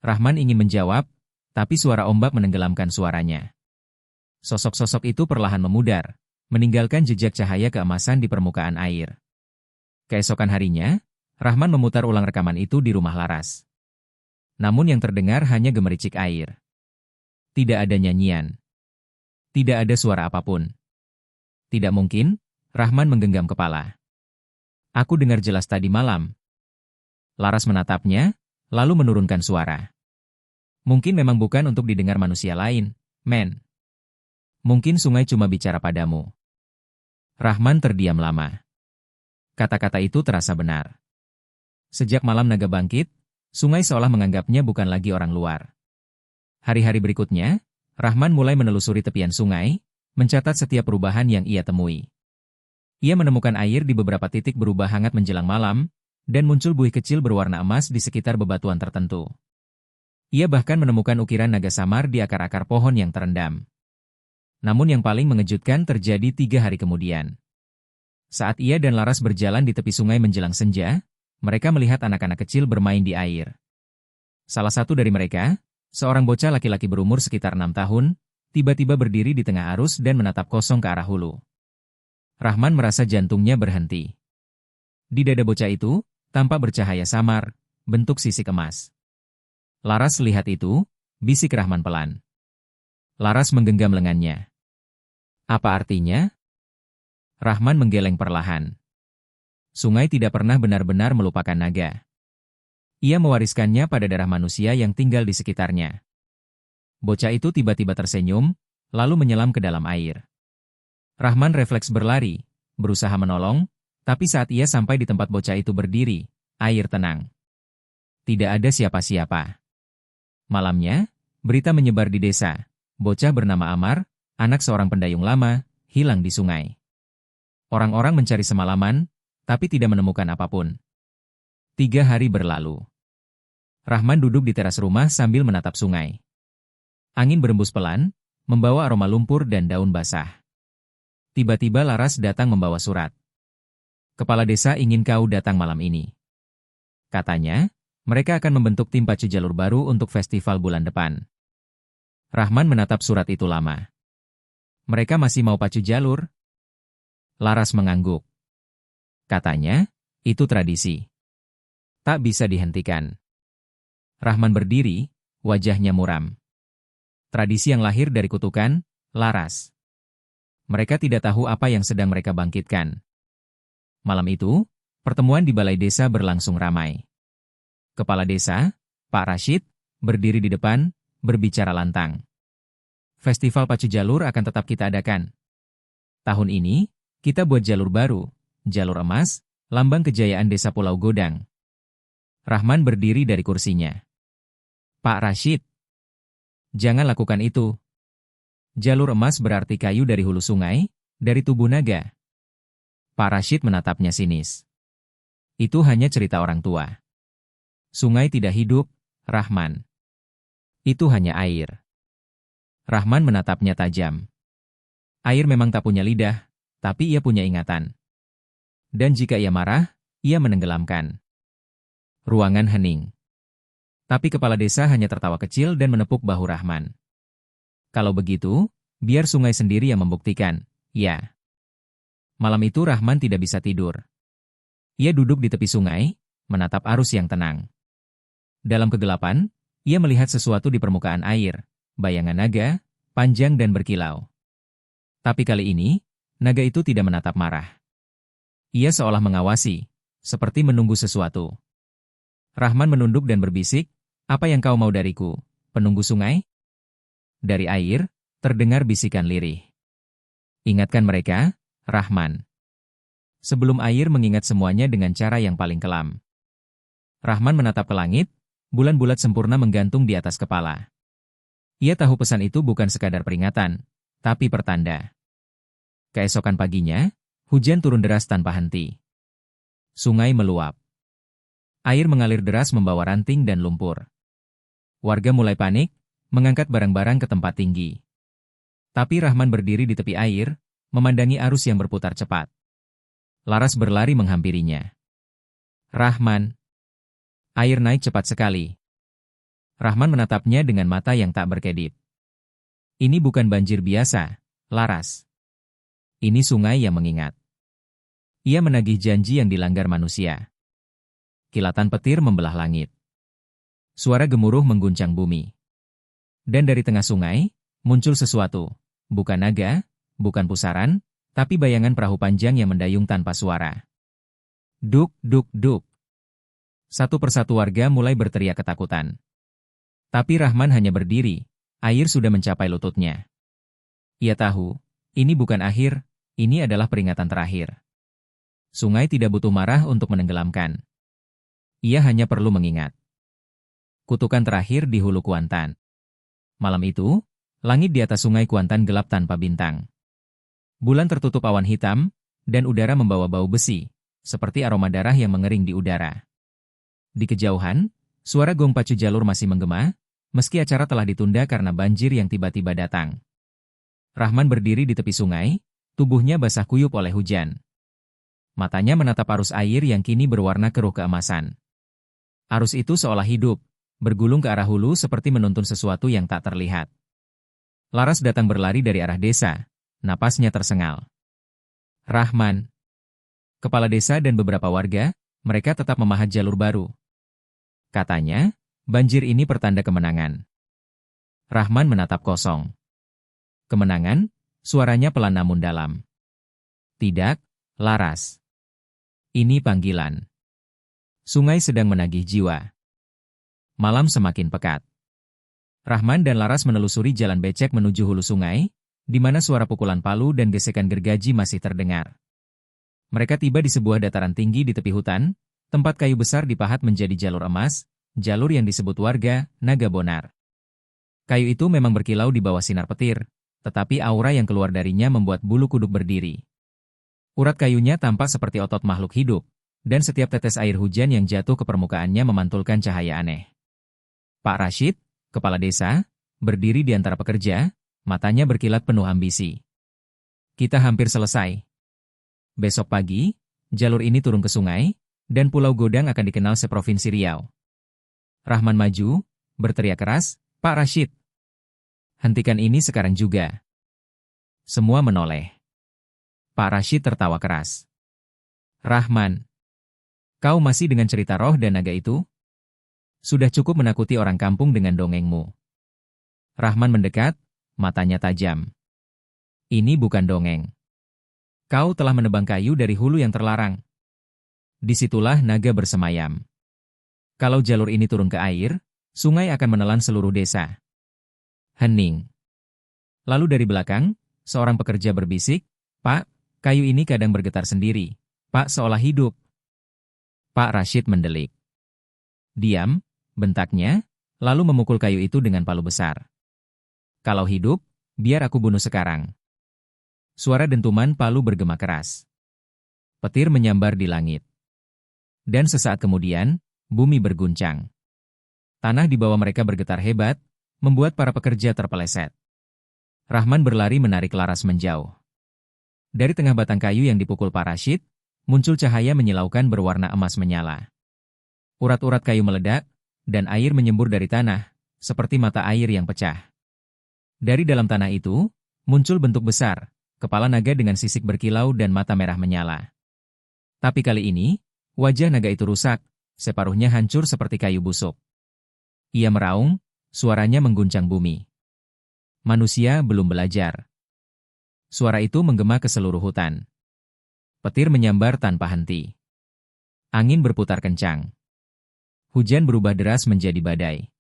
Rahman ingin menjawab, tapi suara ombak menenggelamkan suaranya. Sosok-sosok itu perlahan memudar, meninggalkan jejak cahaya keemasan di permukaan air. Keesokan harinya, Rahman memutar ulang rekaman itu di rumah Laras. Namun yang terdengar hanya gemericik air. Tidak ada nyanyian. Tidak ada suara apapun. Tidak mungkin, Rahman menggenggam kepala. Aku dengar jelas tadi malam. Laras menatapnya, lalu menurunkan suara. Mungkin memang bukan untuk didengar manusia lain, men. Mungkin sungai cuma bicara padamu. Rahman terdiam lama. Kata-kata itu terasa benar. Sejak malam naga bangkit, Sungai seolah menganggapnya bukan lagi orang luar. Hari-hari berikutnya, Rahman mulai menelusuri tepian sungai, mencatat setiap perubahan yang ia temui. Ia menemukan air di beberapa titik berubah hangat menjelang malam, dan muncul buih kecil berwarna emas di sekitar bebatuan tertentu. Ia bahkan menemukan ukiran naga samar di akar-akar pohon yang terendam. Namun yang paling mengejutkan terjadi 3 hari kemudian. Saat ia dan Laras berjalan di tepi sungai menjelang senja, mereka melihat anak-anak kecil bermain di air. Salah satu dari mereka, seorang bocah laki-laki berumur sekitar 6 tahun, tiba-tiba berdiri di tengah arus dan menatap kosong ke arah hulu. Rahman merasa jantungnya berhenti. Di dada bocah itu, tampak bercahaya samar, bentuk sisik emas. Laras lihat itu, bisik Rahman pelan. Laras menggenggam lengannya. Apa artinya? Rahman menggeleng perlahan. Sungai tidak pernah benar-benar melupakan naga. Ia mewariskannya pada darah manusia yang tinggal di sekitarnya. Bocah itu tiba-tiba tersenyum, lalu menyelam ke dalam air. Rahman refleks berlari, berusaha menolong, tapi saat ia sampai di tempat bocah itu berdiri, air tenang. Tidak ada siapa-siapa. Malamnya, berita menyebar di desa. Bocah bernama Amar, anak seorang pendayung lama, hilang di sungai. Orang-orang mencari semalaman, tapi tidak menemukan apapun. 3 hari berlalu. Rahman duduk di teras rumah sambil menatap sungai. Angin berembus pelan, membawa aroma lumpur dan daun basah. Tiba-tiba Laras datang membawa surat. Kepala desa ingin kau datang malam ini. Katanya, mereka akan membentuk tim pacu jalur baru untuk festival bulan depan. Rahman menatap surat itu lama. Mereka masih mau pacu jalur? Laras mengangguk. Katanya, itu tradisi. Tak bisa dihentikan. Rahman berdiri, wajahnya muram. Tradisi yang lahir dari kutukan, Laras. Mereka tidak tahu apa yang sedang mereka bangkitkan. Malam itu, pertemuan di balai desa berlangsung ramai. Kepala desa, Pak Rashid, berdiri di depan, berbicara lantang. Festival pacu jalur akan tetap kita adakan. Tahun ini, kita buat jalur baru, jalur emas, lambang kejayaan desa Pulau Godang. Rahman berdiri dari kursinya. Pak Rashid, jangan lakukan itu. Jalur emas berarti kayu dari hulu sungai, dari tubuh naga. Pak Rashid menatapnya sinis. Itu hanya cerita orang tua. Sungai tidak hidup, Rahman. Itu hanya air. Rahman menatapnya tajam. Air memang tak punya lidah, tapi ia punya ingatan. Dan jika ia marah, ia menenggelamkan. Ruangan hening. Tapi kepala desa hanya tertawa kecil dan menepuk bahu Rahman. Kalau begitu, biar sungai sendiri yang membuktikan, ya. Malam itu Rahman tidak bisa tidur. Ia duduk di tepi sungai, menatap arus yang tenang. Dalam kegelapan, ia melihat sesuatu di permukaan air, bayangan naga, panjang dan berkilau. Tapi kali ini, naga itu tidak menatap marah. Ia seolah mengawasi, seperti menunggu sesuatu. Rahman menunduk dan berbisik, apa yang kau mau dariku, penunggu sungai? Dari air, terdengar bisikan lirih. Ingatkan mereka, Rahman. Sebelum air mengingat semuanya dengan cara yang paling kelam. Rahman menatap ke langit, bulan bulat sempurna menggantung di atas kepala. Ia tahu pesan itu bukan sekadar peringatan, tapi pertanda. Keesokan paginya, hujan turun deras tanpa henti. Sungai meluap. Air mengalir deras membawa ranting dan lumpur. Warga mulai panik, mengangkat barang-barang ke tempat tinggi. Tapi Rahman berdiri di tepi air, memandangi arus yang berputar cepat. Laras berlari menghampirinya. Rahman. Air naik cepat sekali. Rahman menatapnya dengan mata yang tak berkedip. Ini bukan banjir biasa, Laras. Ini sungai yang mengingat. Ia menagih janji yang dilanggar manusia. Kilatan petir membelah langit. Suara gemuruh mengguncang bumi. Dan dari tengah sungai, muncul sesuatu. Bukan naga, bukan pusaran, tapi bayangan perahu panjang yang mendayung tanpa suara. Duk, duk, duk. Satu persatu warga mulai berteriak ketakutan. Tapi Rahman hanya berdiri, air sudah mencapai lututnya. Ia tahu, ini bukan akhir, ini adalah peringatan terakhir. Sungai tidak butuh marah untuk menenggelamkan. Ia hanya perlu mengingat. kutukan terakhir di hulu Kuantan. Malam itu, langit di atas sungai Kuantan gelap tanpa bintang. Bulan tertutup awan hitam, dan udara membawa bau besi, seperti aroma darah yang mengering di udara. Di kejauhan, suara gong pacu jalur masih menggema, meski acara telah ditunda karena banjir yang tiba-tiba datang. Rahman berdiri di tepi sungai, tubuhnya basah kuyup oleh hujan. Matanya menatap arus air yang kini berwarna keruh keemasan. Arus itu seolah hidup, bergulung ke arah hulu seperti menuntun sesuatu yang tak terlihat. Laras datang berlari dari arah desa, napasnya tersengal. Rahman. Kepala desa dan beberapa warga, mereka tetap memahat jalur baru. Katanya, banjir ini pertanda kemenangan. Rahman menatap kosong. Kemenangan, suaranya pelan namun dalam. Tidak, Laras. Ini panggilan. Sungai sedang menagih jiwa. Malam semakin pekat. Rahman dan Laras menelusuri jalan becek menuju hulu sungai, di mana suara pukulan palu dan gesekan gergaji masih terdengar. Mereka tiba di sebuah dataran tinggi di tepi hutan, tempat kayu besar dipahat menjadi jalur emas, jalur yang disebut warga Naga Bonar. Kayu itu memang berkilau di bawah sinar petir, tetapi aura yang keluar darinya membuat bulu kuduk berdiri. Urat kayunya tampak seperti otot makhluk hidup, dan setiap tetes air hujan yang jatuh ke permukaannya memantulkan cahaya aneh. Pak Rashid, kepala desa, berdiri di antara pekerja, matanya berkilat penuh ambisi. Kita hampir selesai. Besok pagi, jalur ini turun ke sungai, dan Pulau Godang akan dikenal seprovinsi Riau. Rahman maju, berteriak keras, Pak Rashid. Hentikan ini sekarang juga. Semua menoleh. Pak Rashid tertawa keras. Rahman, kau masih dengan cerita roh dan naga itu? Sudah cukup menakuti orang kampung dengan dongengmu. Rahman mendekat, matanya tajam. Ini bukan dongeng. Kau telah menebang kayu dari hulu yang terlarang. Disitulah naga bersemayam. Kalau jalur ini turun ke air, sungai akan menelan seluruh desa. Hening. Lalu dari belakang, seorang pekerja berbisik, Pak, kayu ini kadang bergetar sendiri. Pak seolah hidup. Pak Rashid mendelik. Diam, bentaknya, lalu memukul kayu itu dengan palu besar. Kalau hidup, biar aku bunuh sekarang. Suara dentuman palu bergema keras. Petir menyambar di langit. Dan sesaat kemudian, bumi berguncang. Tanah di bawah mereka bergetar hebat, membuat para pekerja terpeleset. Rahman berlari menarik Laras menjauh. Dari tengah batang kayu yang dipukul Pak Rashid, muncul cahaya menyilaukan berwarna emas menyala. Urat-urat kayu meledak, dan air menyembur dari tanah, seperti mata air yang pecah. Dari dalam tanah itu, muncul bentuk besar, kepala naga dengan sisik berkilau dan mata merah menyala. Tapi kali ini, wajah naga itu rusak, separuhnya hancur seperti kayu busuk. Ia meraung, suaranya mengguncang bumi. Manusia belum belajar. Suara itu menggema ke seluruh hutan. Petir menyambar tanpa henti. Angin berputar kencang. Hujan berubah deras menjadi badai.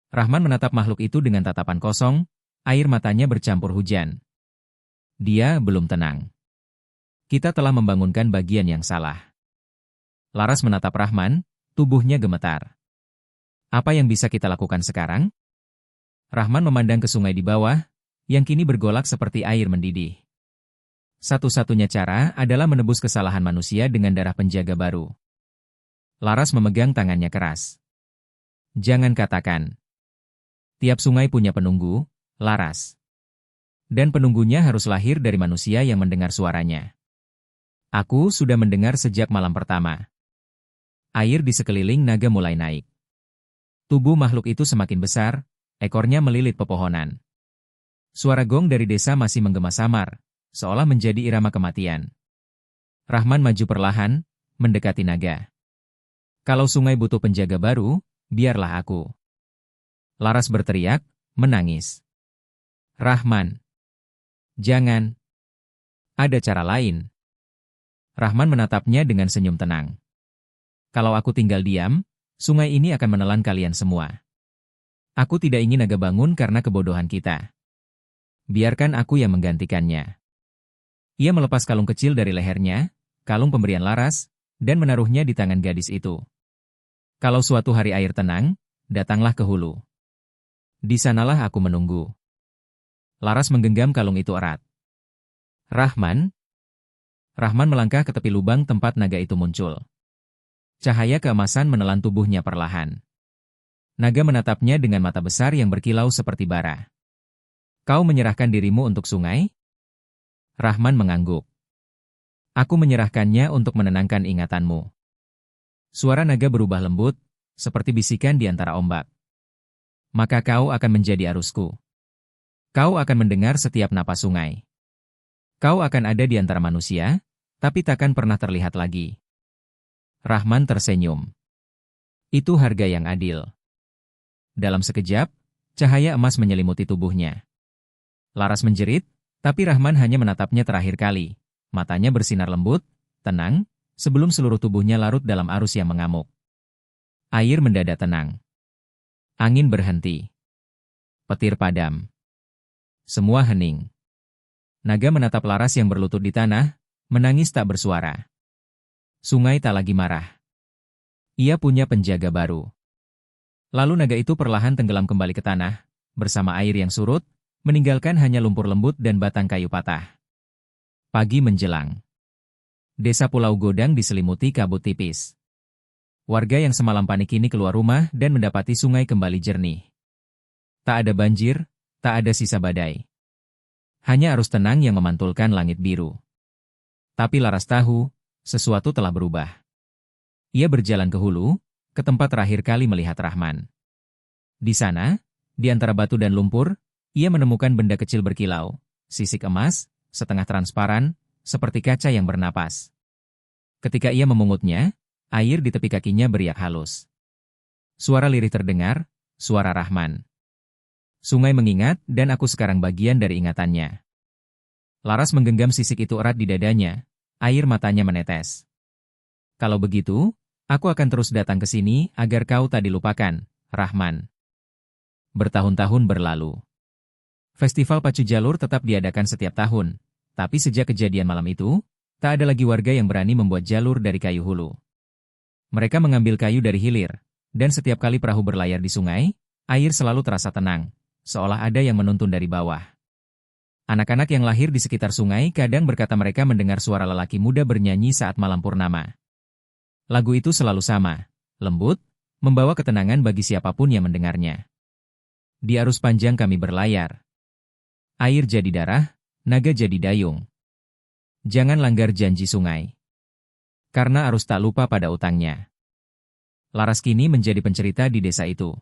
Rahman menatap makhluk itu dengan tatapan kosong, air matanya bercampur hujan. Dia belum tenang. Kita telah membangunkan bagian yang salah. Laras menatap Rahman, tubuhnya gemetar. Apa yang bisa kita lakukan sekarang? Rahman memandang ke sungai di bawah, yang kini bergolak seperti air mendidih. Satu-satunya cara adalah menebus kesalahan manusia dengan darah penjaga baru. Laras memegang tangannya keras. Jangan katakan. Tiap sungai punya penunggu, Laras. Dan penunggunya harus lahir dari manusia yang mendengar suaranya. Aku sudah mendengar sejak malam pertama. Air di sekeliling naga mulai naik. Tubuh makhluk itu semakin besar, ekornya melilit pepohonan. Suara gong dari desa masih menggema samar, seolah menjadi irama kematian. Rahman maju perlahan, mendekati naga. Kalau sungai butuh penjaga baru, biarlah aku. Laras berteriak, menangis. Rahman. Jangan. Ada cara lain. Rahman menatapnya dengan senyum tenang. Kalau aku tinggal diam, sungai ini akan menelan kalian semua. Aku tidak ingin naga bangun karena kebodohan kita. Biarkan aku yang menggantikannya. Ia melepas kalung kecil dari lehernya, kalung pemberian Laras, dan menaruhnya di tangan gadis itu. Kalau suatu hari air tenang, datanglah ke hulu. Di sanalah aku menunggu. Laras menggenggam kalung itu erat. Rahman? Rahman melangkah ke tepi lubang tempat naga itu muncul. Cahaya keemasan menelan tubuhnya perlahan. Naga menatapnya dengan mata besar yang berkilau seperti bara. Kau menyerahkan dirimu untuk sungai? Rahman mengangguk. Aku menyerahkannya untuk menenangkan ingatanmu. Suara naga berubah lembut, seperti bisikan di antara ombak. Maka kau akan menjadi arusku. Kau akan mendengar setiap napas sungai. Kau akan ada di antara manusia, tapi takkan pernah terlihat lagi. Rahman tersenyum. Itu harga yang adil. Dalam sekejap, cahaya emas menyelimuti tubuhnya. Laras menjerit, tapi Rahman hanya menatapnya terakhir kali. Matanya bersinar lembut, tenang, sebelum seluruh tubuhnya larut dalam arus yang mengamuk. Air mendadak tenang. Angin berhenti. Petir padam. Semua hening. Naga menatap Laras yang berlutut di tanah, menangis tak bersuara. Sungai tak lagi marah. Ia punya penjaga baru. Lalu naga itu perlahan tenggelam kembali ke tanah, bersama air yang surut, meninggalkan hanya lumpur lembut dan batang kayu patah. Pagi menjelang. Desa Pulau Godang diselimuti kabut tipis. Warga yang semalam panik ini keluar rumah dan mendapati sungai kembali jernih. Tak ada banjir, tak ada sisa badai. Hanya arus tenang yang memantulkan langit biru. Tapi Laras tahu, sesuatu telah berubah. Ia berjalan ke hulu, ke tempat terakhir kali melihat Rahman. Di sana, di antara batu dan lumpur, ia menemukan benda kecil berkilau, sisik emas, setengah transparan, seperti kaca yang bernapas. Ketika ia memungutnya, air di tepi kakinya beriak halus. Suara lirih terdengar, suara Rahman. Sungai mengingat, dan aku sekarang bagian dari ingatannya. Laras menggenggam sisik itu erat di dadanya, air matanya menetes. Kalau begitu, aku akan terus datang ke sini agar kau tak dilupakan, Rahman. Bertahun-tahun berlalu. Festival Pacu Jalur tetap diadakan setiap tahun, tapi sejak kejadian malam itu, tak ada lagi warga yang berani membuat jalur dari kayu hulu. Mereka mengambil kayu dari hilir, dan setiap kali perahu berlayar di sungai, air selalu terasa tenang, seolah ada yang menuntun dari bawah. Anak-anak yang lahir di sekitar sungai kadang berkata mereka mendengar suara lelaki muda bernyanyi saat malam purnama. Lagu itu selalu sama, lembut, membawa ketenangan bagi siapapun yang mendengarnya. Di arus panjang kami berlayar. Air jadi darah, naga jadi dayung. Jangan langgar janji sungai. Karena arus tak lupa pada utangnya. Laras kini menjadi pencerita di desa itu.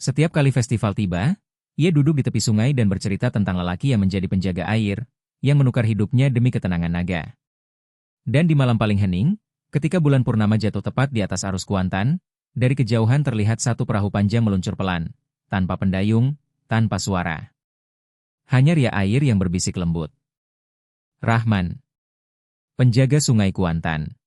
Setiap kali festival tiba, ia duduk di tepi sungai dan bercerita tentang lelaki yang menjadi penjaga air, yang menukar hidupnya demi ketenangan naga. Dan di malam paling hening, ketika bulan purnama jatuh tepat di atas arus Kuantan, dari kejauhan terlihat satu perahu panjang meluncur pelan, tanpa pendayung, tanpa suara. Hanya riak air yang berbisik lembut. Rahman. Penjaga sungai Kuantan.